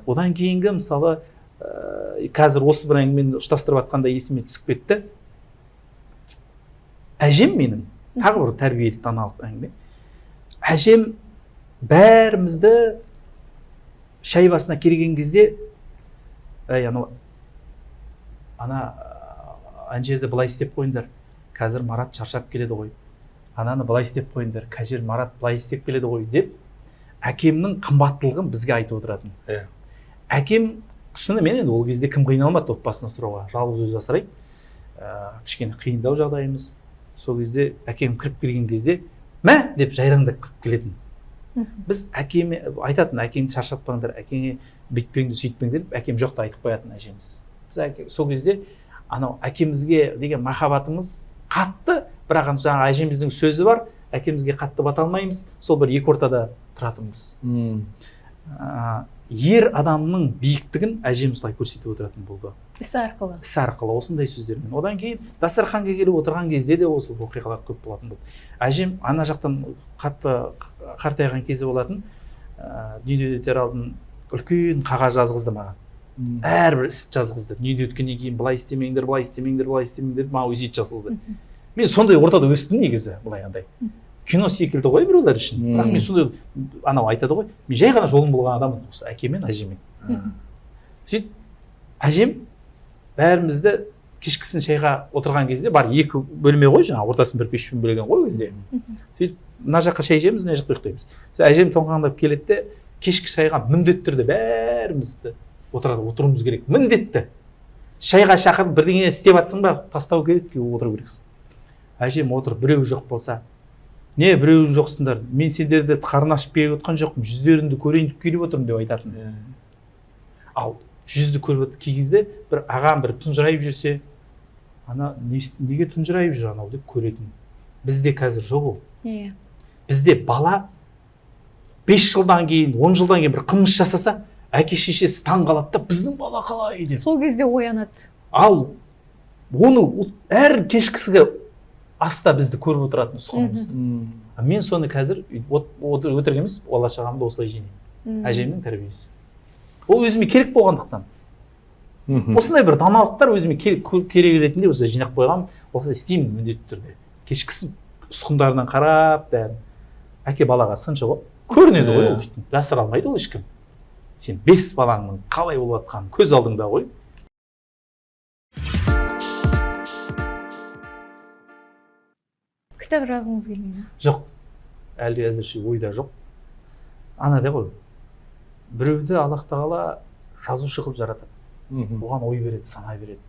Speaker 1: Одан кейінгі мысалы қазір осы бір әңгімені ұштастырып жатқанда есіме түсіп кетті. Әжем менің тағы бір тәрбиелік даналық әңгіме. Әжем бәрімізді шай басына келген кезде ана жерде былай істеп қойыңдар, қазір Марат шаршап келеді ғой. Ананы былай істеп қойыңдар, қазір Марат былай істеп келеді ғой деп әкемнің қымбаттылығын бізге айтып отыратын. Әкем шынымен енді ол кезде кім қиналмады отбасына сұрауға, жалғыз өзі асырайды. Кішкене қиындау жағдайымыз. Сол кезде әкем кіріп келген кезде мә деп жайраңдап кіріп келетін. Біз әкеме айтатын, әкеңді шаршап қалыңдар, әкеңе бүйтпеңді сөйтпеңдер деп әкем жоқты айтып қоятын әжеміз. Біз сол кезде анау әкемізге деген махаббатымыз қатты, бірақ жаңа әжеміздің сөзі бар, әкемізге қатты бата алмаймыз, сол бір екі ортада тұратынбыз. Ер адамның биіктігін әжем солай көрсетіп отыратын болды.
Speaker 3: Іс арқылы.
Speaker 1: Іс арқылы осындай сөздермен. Одан кейін дастарханға келіп отырған кезде де осы оқиғалар көп болатын болды. Әжем ана жақтан қатты қартайған кезі болатын, дүниеден өтер алдын үлкен қағаз жазғызды маған. Әрбір іс жазғызды. Дүниеден өткеннен кейін былай істемеңдер, былай істемеңдер, былай істемеңдер, маған өсиет жазғызды. Мен сондай ортада өстім негізі, былай андай. Кино секілді ғой біреулер үшін. Бірақ мен сондай анау айтады ғой, мен жай ғана жолым болған адаммын осы әкемен, әжемен. Сөйтіп әжем бәрімізді кешкісін шайға отырған кезде бар екі бөлме ғой, жаңа ортасын бір пешпен бөлген ғой кезде. Сөйтіп мына жаққа шай ішеміз, мына жақта ұйықтаймыз. Әжем тоңқаңдап келеді де кешкі шайға міндетті түрде бәрімізді отыруымыз керек. Міндетті. Шайға шақырып бірдеңе істеп жатсың ба, тастау керек, отыру керексің. әжем отырып біреу жоқ болса, не біреуің жоқсыңдар, мен сендерді қарны ашып келіп отқан жоқпын, жүздеріңді көрейін деп келіп отырмын деп айтатын. Ал жүзді көріп кей кезде бір ағам бір тұнжырайып жүрсе, ана неге тұнжырайып жүр анау деп көретін. Бізде қазір жоқ ол. Бізде бала 5 жылдан кейін, 10 жылдан кейін бір қылмыс жасаса, әке шешесі таң қалады да, біздің бала қалай деп.
Speaker 3: Сол кезде оянады.
Speaker 1: Ал оны әр кешкісіге аста бізді көріп отыратын сұқымызды. Мен соны қазір өтірік емес, бала шағамды осылай жинаймын. Әжемнің тәрбиесі. Ол өзіме керек болғандықтан. Осындай бір даналықтар өзіме керек ретінде осылай жинап қойғам, осылай істеймін міндетті түрде. Кешкісін ұсқындарынан қарап, бәрін. Әке балаға сыншы болып көрінеді ғой ол дейтін. Жасыра алмайды ол ешкім. Сен 5 балаңның қалай болып жатқанын көз алдыңда ғой.
Speaker 3: Кітап жазғыңыз келмей ме?
Speaker 1: Жоқ, әлі әзірше ойда жоқ. Анада ғой, біреуді Аллах тағала жазушы қылып жаратады. Оған ой береді, сана береді.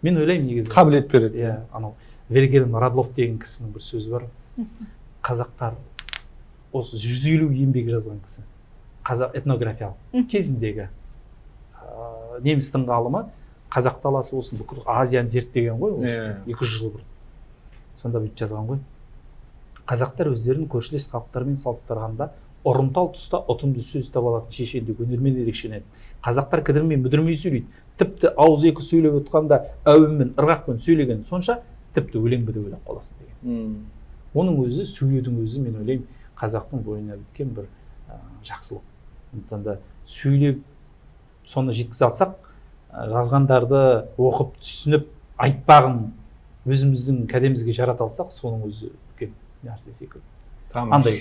Speaker 1: Мен ойлаймын негізі.
Speaker 2: Қабілет береді.
Speaker 1: Анау Вильгельм Радлов деген кісінің бір сөзі бар. Қазақтар осы 150 еңбек жазған кісі. Қазақ этнографиялық кезіндегі немістің ғалымы қазақ даласы осы бүкіл Азияны зерттеген ғой, осы 200 жыл бұрын. Сонда бүйтіп жазған ғой. Қазақтар өздерін көршілес халықтармен салыстырғанда ұрымтал тұста ұтымды сөз таба алатын шешендік өнермен ерекшеленеді. Қазақтар кідірмей мүдірмей сөйлейді. Тіпті ауыз екі сөйлеп отқанда әуенмен, ырғақпен сөйлеген сонша тіпті өлеңді де ойлап қаласың деген. Оның өзі, сөйлеудің өзі, мен ойлаймын, қазақтың бойына біткен бір жақсылық. Сондықтан да сөйлеп соны жеткізе алсақ, жазғандарды оқып түсініп айтпағын өзіміздің кәдемізге жарата алсақ, соның өзі үлкен нәрсе секілді. Андай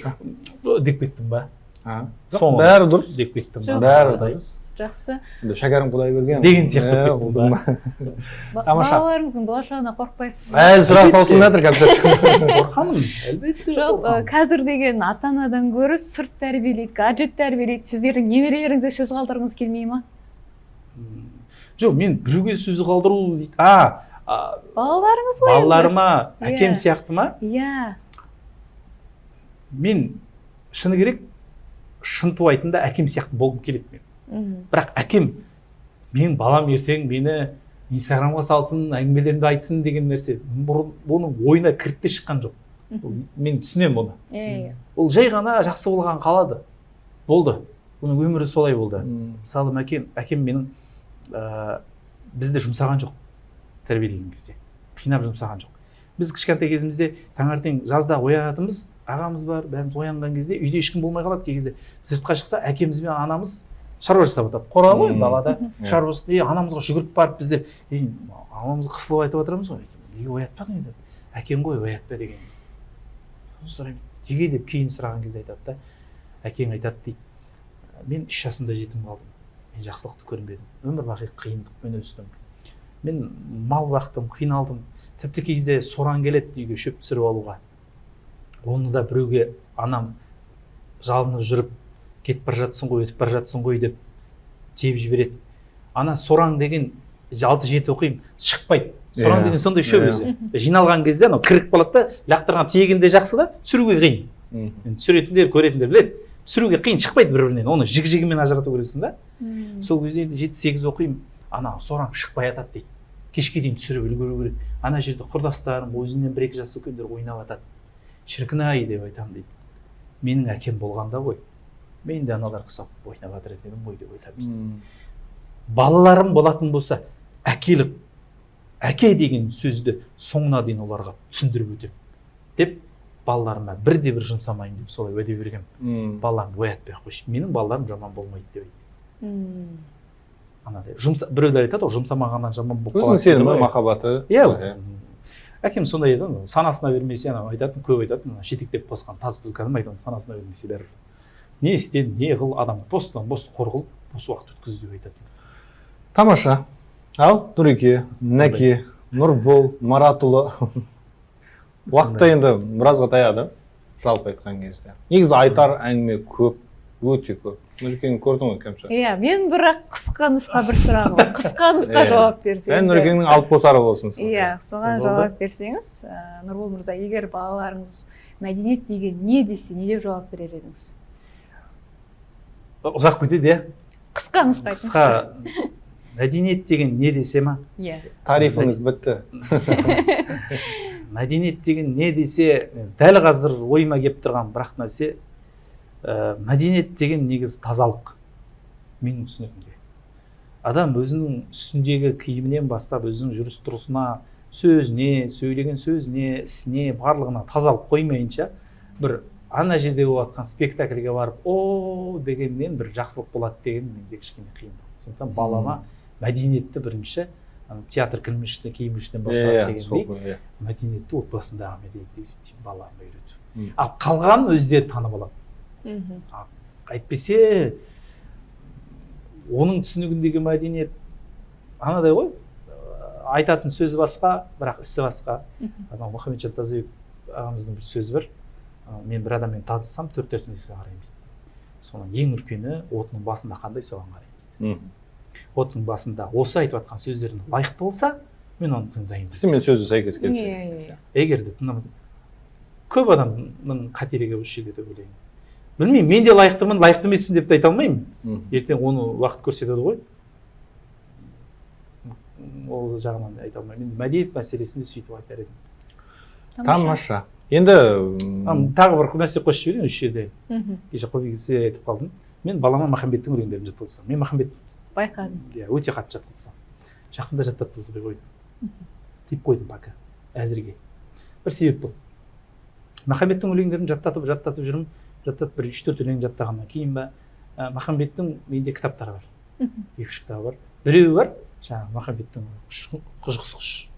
Speaker 1: деп кеттім ба?
Speaker 2: Бәрі дұрыс.
Speaker 1: Деп кеттім.
Speaker 2: Бәрі дұрыс.
Speaker 3: Жақсы.
Speaker 2: Шәкәрім Құдай берген.
Speaker 1: Деген сияқты кеттім ба?
Speaker 3: Балаларыңыздың болашағына қорықпайсыз?
Speaker 2: Әлі сұрақ таусылмай жатыр қазір.
Speaker 1: Қорқамын, әлбетте.
Speaker 3: Жоқ, қазір деген ата-анадан гөрі сырт тәрбиелейді, гаджет тәрбиелейді. Сіздердің немерелеріңізге сөз қалдырғыңыз келмей ма?
Speaker 1: Жоқ, мен біреуге сөз қалдыру дейді.
Speaker 3: Балаларыңыз ғой.
Speaker 1: Балаларыма, әкем сияқты ма?
Speaker 3: Иә.
Speaker 1: Мен шыны керек, шынтуайтында әкем сияқты болғым келеді мен. Бірақ әкем, мен балам ертең мені Инстаграмға салсын, әңгімелерімді айтсын деген нәрсе, оның ойына кіріп те шыққан жоқ. Мен түсінемін оны. Ол жай ғана жақсы болған қалады. Болды. Оның өмірі солай болды. Мысалы, әкем менің бізді жұмсаған жоқ тәрбиелеген кезде. Қинап жұмсаған жоқ. Біз кішкентай кезімізде таңертең жазда оянатынбыз, ағамыз бар, бәріміз оянған кезде үйде ешкім болмай қалады. Кей кезде сыртқа шықса, әкеміз бен анамыз шаруа жасап жатады. Қора ғой, далада шаруасын, анамызға жүгіріп барып біздер, анамызға қысылып айтып отырамыз ғой. Неге оятпадың енді? Әкем ғой, оятпа деген кезде. Сұраймын, неге деп кейін сұраған кезде айтады да, әкең айтады дейді, мен 3 жасында жетім қалдым. Мен жақсылықты көрмедім. Өмір бақи қиындықпен өстім. Мен мал бақтым, қиналдым. Тіпті кезде соран келеді үйге шөп түсіріп алуға. Оны да біреуге анам жалынып жүріп, кетіп бара жатсың ғой, өтіп бара жатсың ғой деп тиіп жібереді. Ана сораң деген 6-7 оқимын, шықпайды. Сораң деген сондай шөп өзі. Жиналған кезде анау кіріп қалады да, лақтырған тиегінде жақсы да, түсіруге қиын. Түсіретіндер, көретіндер біледі. Түсіруге қиын, шықпайды бір-бірінен. Оны жік-жігімен ажырату керексің да. Сол кезде 7-8 оқимын, ана сораң шықпай атады дейді. Кешке дейін түсіріп үлгеру керек. Ана жерде құрдастарым, өзінен 1-2 жас үлкендер ойнап атады. Шіркін-ай деп айтамын дейді. Менің әкем болғанда ғой, мен де аналар құсап ойнап жатыр едім ғой деп ойлап. Балаларым болатын болса, әкелік, әке деген сөзді соңына дейін оларға түсіндіріп өтем деп, балаларыма бірде-бір жұмсамайын деп солай уәде бергем. Балаларымды оятпай ақ қойшы, менің балаларым жаман болмайды деп айтты. Анадай біреулер айтады ғой, жұмсамағаннан жаман болып қалады.
Speaker 2: Өзінің сенімі, махаббаты.
Speaker 1: Иә. Әкем сондай еді, санасына бермесе, айтатын, көп айтатын, шетектеп қосқан тазы кәдімгі айтатын, санасына бермесе бәрі. Не істен, не қыл, адам бостан бос қорғыл, бос уақыт өткіз деп айтатын.
Speaker 2: Тамаша. Ал, Нұреке, Нәке, Нұрбол, Маратұлы. Уақытта енді біразға таяды, жалпы айтқан кезде. Негізі айтар әңгіме көп, өте көп. Нұрекең көрдің ғой кәмшат.
Speaker 3: Иә, мен бірақ қысқа нұсқа бір сұрағым бар. Қысқа нұсқа жауап берсеңіз.
Speaker 2: Нұрекеңнің алып қосары болсын.
Speaker 3: Иә, соған жауап берсеңіз, Нұрбол мырза, егер балаларыңыз мәдениет деген не десе, не деп жауап берер едіңіз?
Speaker 1: Ұзақ кетеді, иә?
Speaker 3: Қысқа нұсқа айтыңызшы.
Speaker 1: Қысқа мәдениет деген не десе ма?
Speaker 3: Иә.
Speaker 2: Тарифіңіз бітті.
Speaker 1: Мәдениет деген не десе, дәл қазір ойыма келіп тұрған бірақ нәрсе, мәдениет деген негізі тазалық. Менің түсінігімде. Адам өзінің үстіндегі киімінен бастап, өзінің жүріс тұрысына, сөзіне, сөйлеген сөзіне, ісіне, барлығына тазалық қоймайынша, бір ана жерде болып жатқан спектакльге барып, о дегеннен бір жақсылық болады деген менде кішкене қиын. Сондықтан балама мәдениетті бірінші театр киіміліштен бастап дегендей, мәдениетті отбасындағы мәдениет деген балаларыма үйрету. Ал қалғанын өздері танып алады. Әйтпесе, оның түсінігіндегі мәдениет анадай ғой, айтатын сөзі басқа, бірақ ісі басқа. Мұхамеджан Тазабек ағамыздың бір сөзі бар. Мен бір адаммен таныссам, 4 нәрсеге қараймын. Соның ең үлкені отының басында қандай, соған қараймын. Отының басында осы айтып жатқан сөздерін лайықты болса, мен оны тыңдаймын.
Speaker 2: Мен сөзі сәйкес келсе.
Speaker 1: Егер де тыңдамаса, көп адамның қателігі осы жерде деп ойлаймын. Білмеймін, мен де лайықтымын, лайықты емеспін деп те айта алмаймын. Ертең оны уақыт көрсетеді ғой. Ол жағынан айта алмаймын. Мен мәдениет мәселесінде сөйтіп айтар едім.
Speaker 2: Тамаша. Енді
Speaker 1: тағы бір нәрсе қосып жіберейін осы жерде. Кеше қобегізде айтып қалдым. Мен балама Махамбеттің өлеңдерін жаттатсам. Мен Махамбет
Speaker 3: байқадым.
Speaker 1: Өте қатты жаттатсам. Жақында жаттатқызбай қойдым. Тиіп қойдым пока. Әзірге. Бір себеп болды. Махамбеттің өлеңдерін жаттатып жүрмін. Жаттатып бір 3-4 өлең жаттағаннан кейін ба, Махамбеттің менде кітаптары бар. 2-3 кітабы бар. Біреуі бар, жаңағы Махамбеттің қызғыш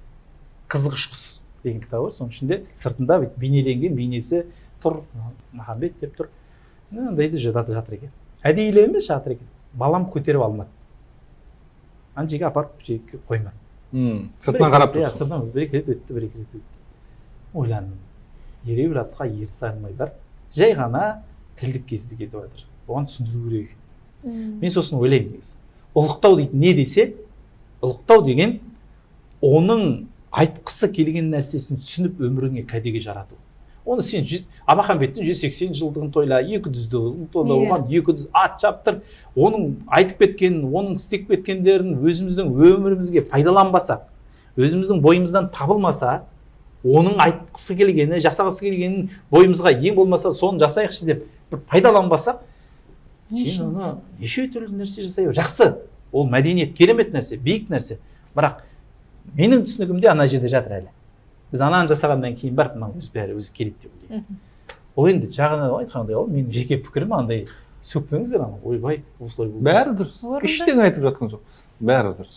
Speaker 1: құс деген кітабы бар. Соның ішінде сыртында бейнеленген бейнесі тұр, Махамбет деп тұр. Мынандайды жатыр екен. Әдейілі емес жатыр екен. Балам көтеріп алмады. Ана жерге апарып қоймады.
Speaker 2: Сыртынан қарап тұрсың.
Speaker 1: Сыртынан бір-екі рет өтті. Ойландым. Ереуіл атқа ерді сармайлар. Жай ғана тілдік кезді кетіп жатыр. Оған түсіндіру керек. Мен сосын ойлаймын негізі. Ұлықтау дейді не десе, ұлықтау деген оның айтқысы келген нәрсесін түсініп өміріңе кәдеге жарату. Оны сен Махамбеттің 180 жылдығын тойла, 200 жылдығын тойла, оған 200 ат шаптыр, оның айтып кеткенін, оның істеп кеткендерін өзіміздің өмірімізге пайдаланбасақ, өзіміздің бойымыздан табылмаса, оның айтқысы келгені, жасағысы келгенін бойымызға ең болмаса соны жасайықшы деп бір пайдаланбасақ, сен оны неше түрлі нәрсе жасай бер. Жақсы, ол мәдениет керемет нәрсе, биік нәрсе. Бірақ менің түсінігімде ана жерде жатыр әлі. Біз ананы жасағаннан кейін бар, мынау бәрі өзі келеді деп ойлаймын. Ол енді жағынан айтқандай, ол менің жеке пікірім, андай сөкпеңіздер, ойбай, осылай болды.
Speaker 2: Бәрі дұрыс. Ештеңе айтып жатқан жоқпыз. Бәрі дұрыс.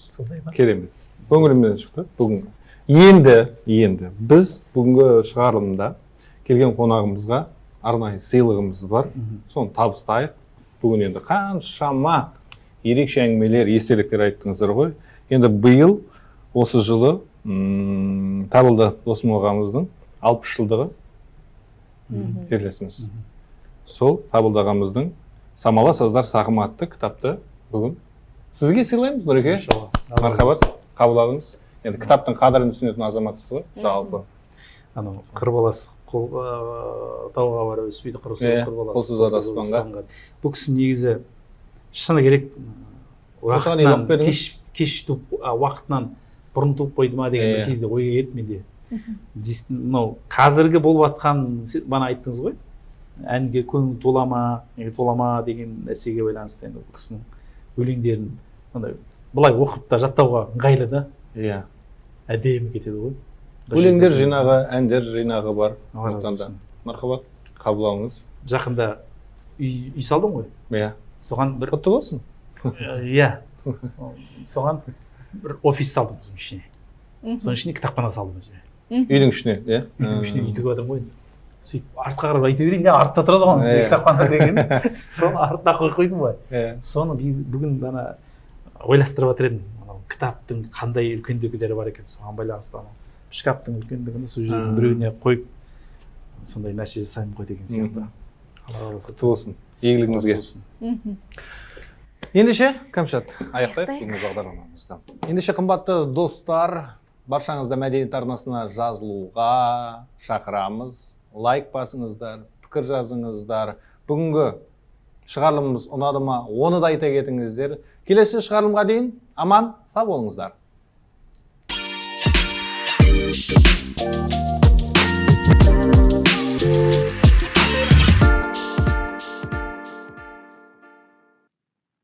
Speaker 2: Керемет. Көңілімнен шықты бүгін. Енді біз бүгінгі шығарылымда келген қонағымызға арнайы сыйлығымыз бар. Соны табыстайық. Бүгін енді қаншама ерекше әңгімелер, естеліктер айттыңыздар ғой. Енді биыл осы жылы Табылды Досым ағамыздың 60 жылдығы жерлесіміз. Сол Табылды ағамыздың Самала саздар сағымы атты кітапты бүгін сізге сыйлаймыз, Нұреке. Мархабат, қабылдадыңыз. Енді кітаптың қадірін түсінетін азаматсыз ғой, жалпы.
Speaker 1: Қыр баласы тауға барып өспейді, қыр баласы
Speaker 2: қолсыз адаспанға.
Speaker 1: Бұл кісі негізі шыны керек кеш уақытынан бұрын туып қойды ма деген бір кезде ойға келді менде. Мынау қазіргі болып жатқан, бана айттыңыз ғой, әнге көңіл тола ма деген нәрсеге байланысты енді бұл кісінің өлеңдерін былай оқып та жаттауға ыңғайлы да.
Speaker 2: Иә.
Speaker 1: Әдемі кетеді ғой.
Speaker 2: Өлеңдер жинағы, әндер жинағы бар. Мархабат, қабылдауыңыз.
Speaker 1: Жақында үй салдым ғой.
Speaker 2: Иә.
Speaker 1: Соған бір
Speaker 2: құтты болсын.
Speaker 1: Иә. Соған бір офис салдым өзім ішіне. Соның ішіне кітапхана салдым өзіме.
Speaker 2: Үйдің ішіне, иә?
Speaker 1: Үйдің ішіне үйдігі адам ғой. Сөйтіп артқа қарап айта берейін, артта тұрады ғой кітапхана деген. Соны артына қойдым ғой. Соны бүгін бана ойластырып жатыр едім. Кітаптың қандай үлкендігілері бар екен, соған байланысты шкаптың үлкендігін сол жердің біреуіне қойып сондай нәрсе жасаймын ғой деген сияқты.
Speaker 2: Құтты болсын. игілігіңізге. Ендеше Кәмшат аяқтайық бүгінгі бағдарламамызды. Ендеше қымбатты достар, баршаңызды мәдениет арнасына жазылуға шақырамыз. Лайк басыңыздар, пікір жазыңыздар. Бүгінгі шығарылымымыз ұнады ма, оны да айта кетіңіздер. Келесі шығарылымға дейін аман, сау болыңыздар.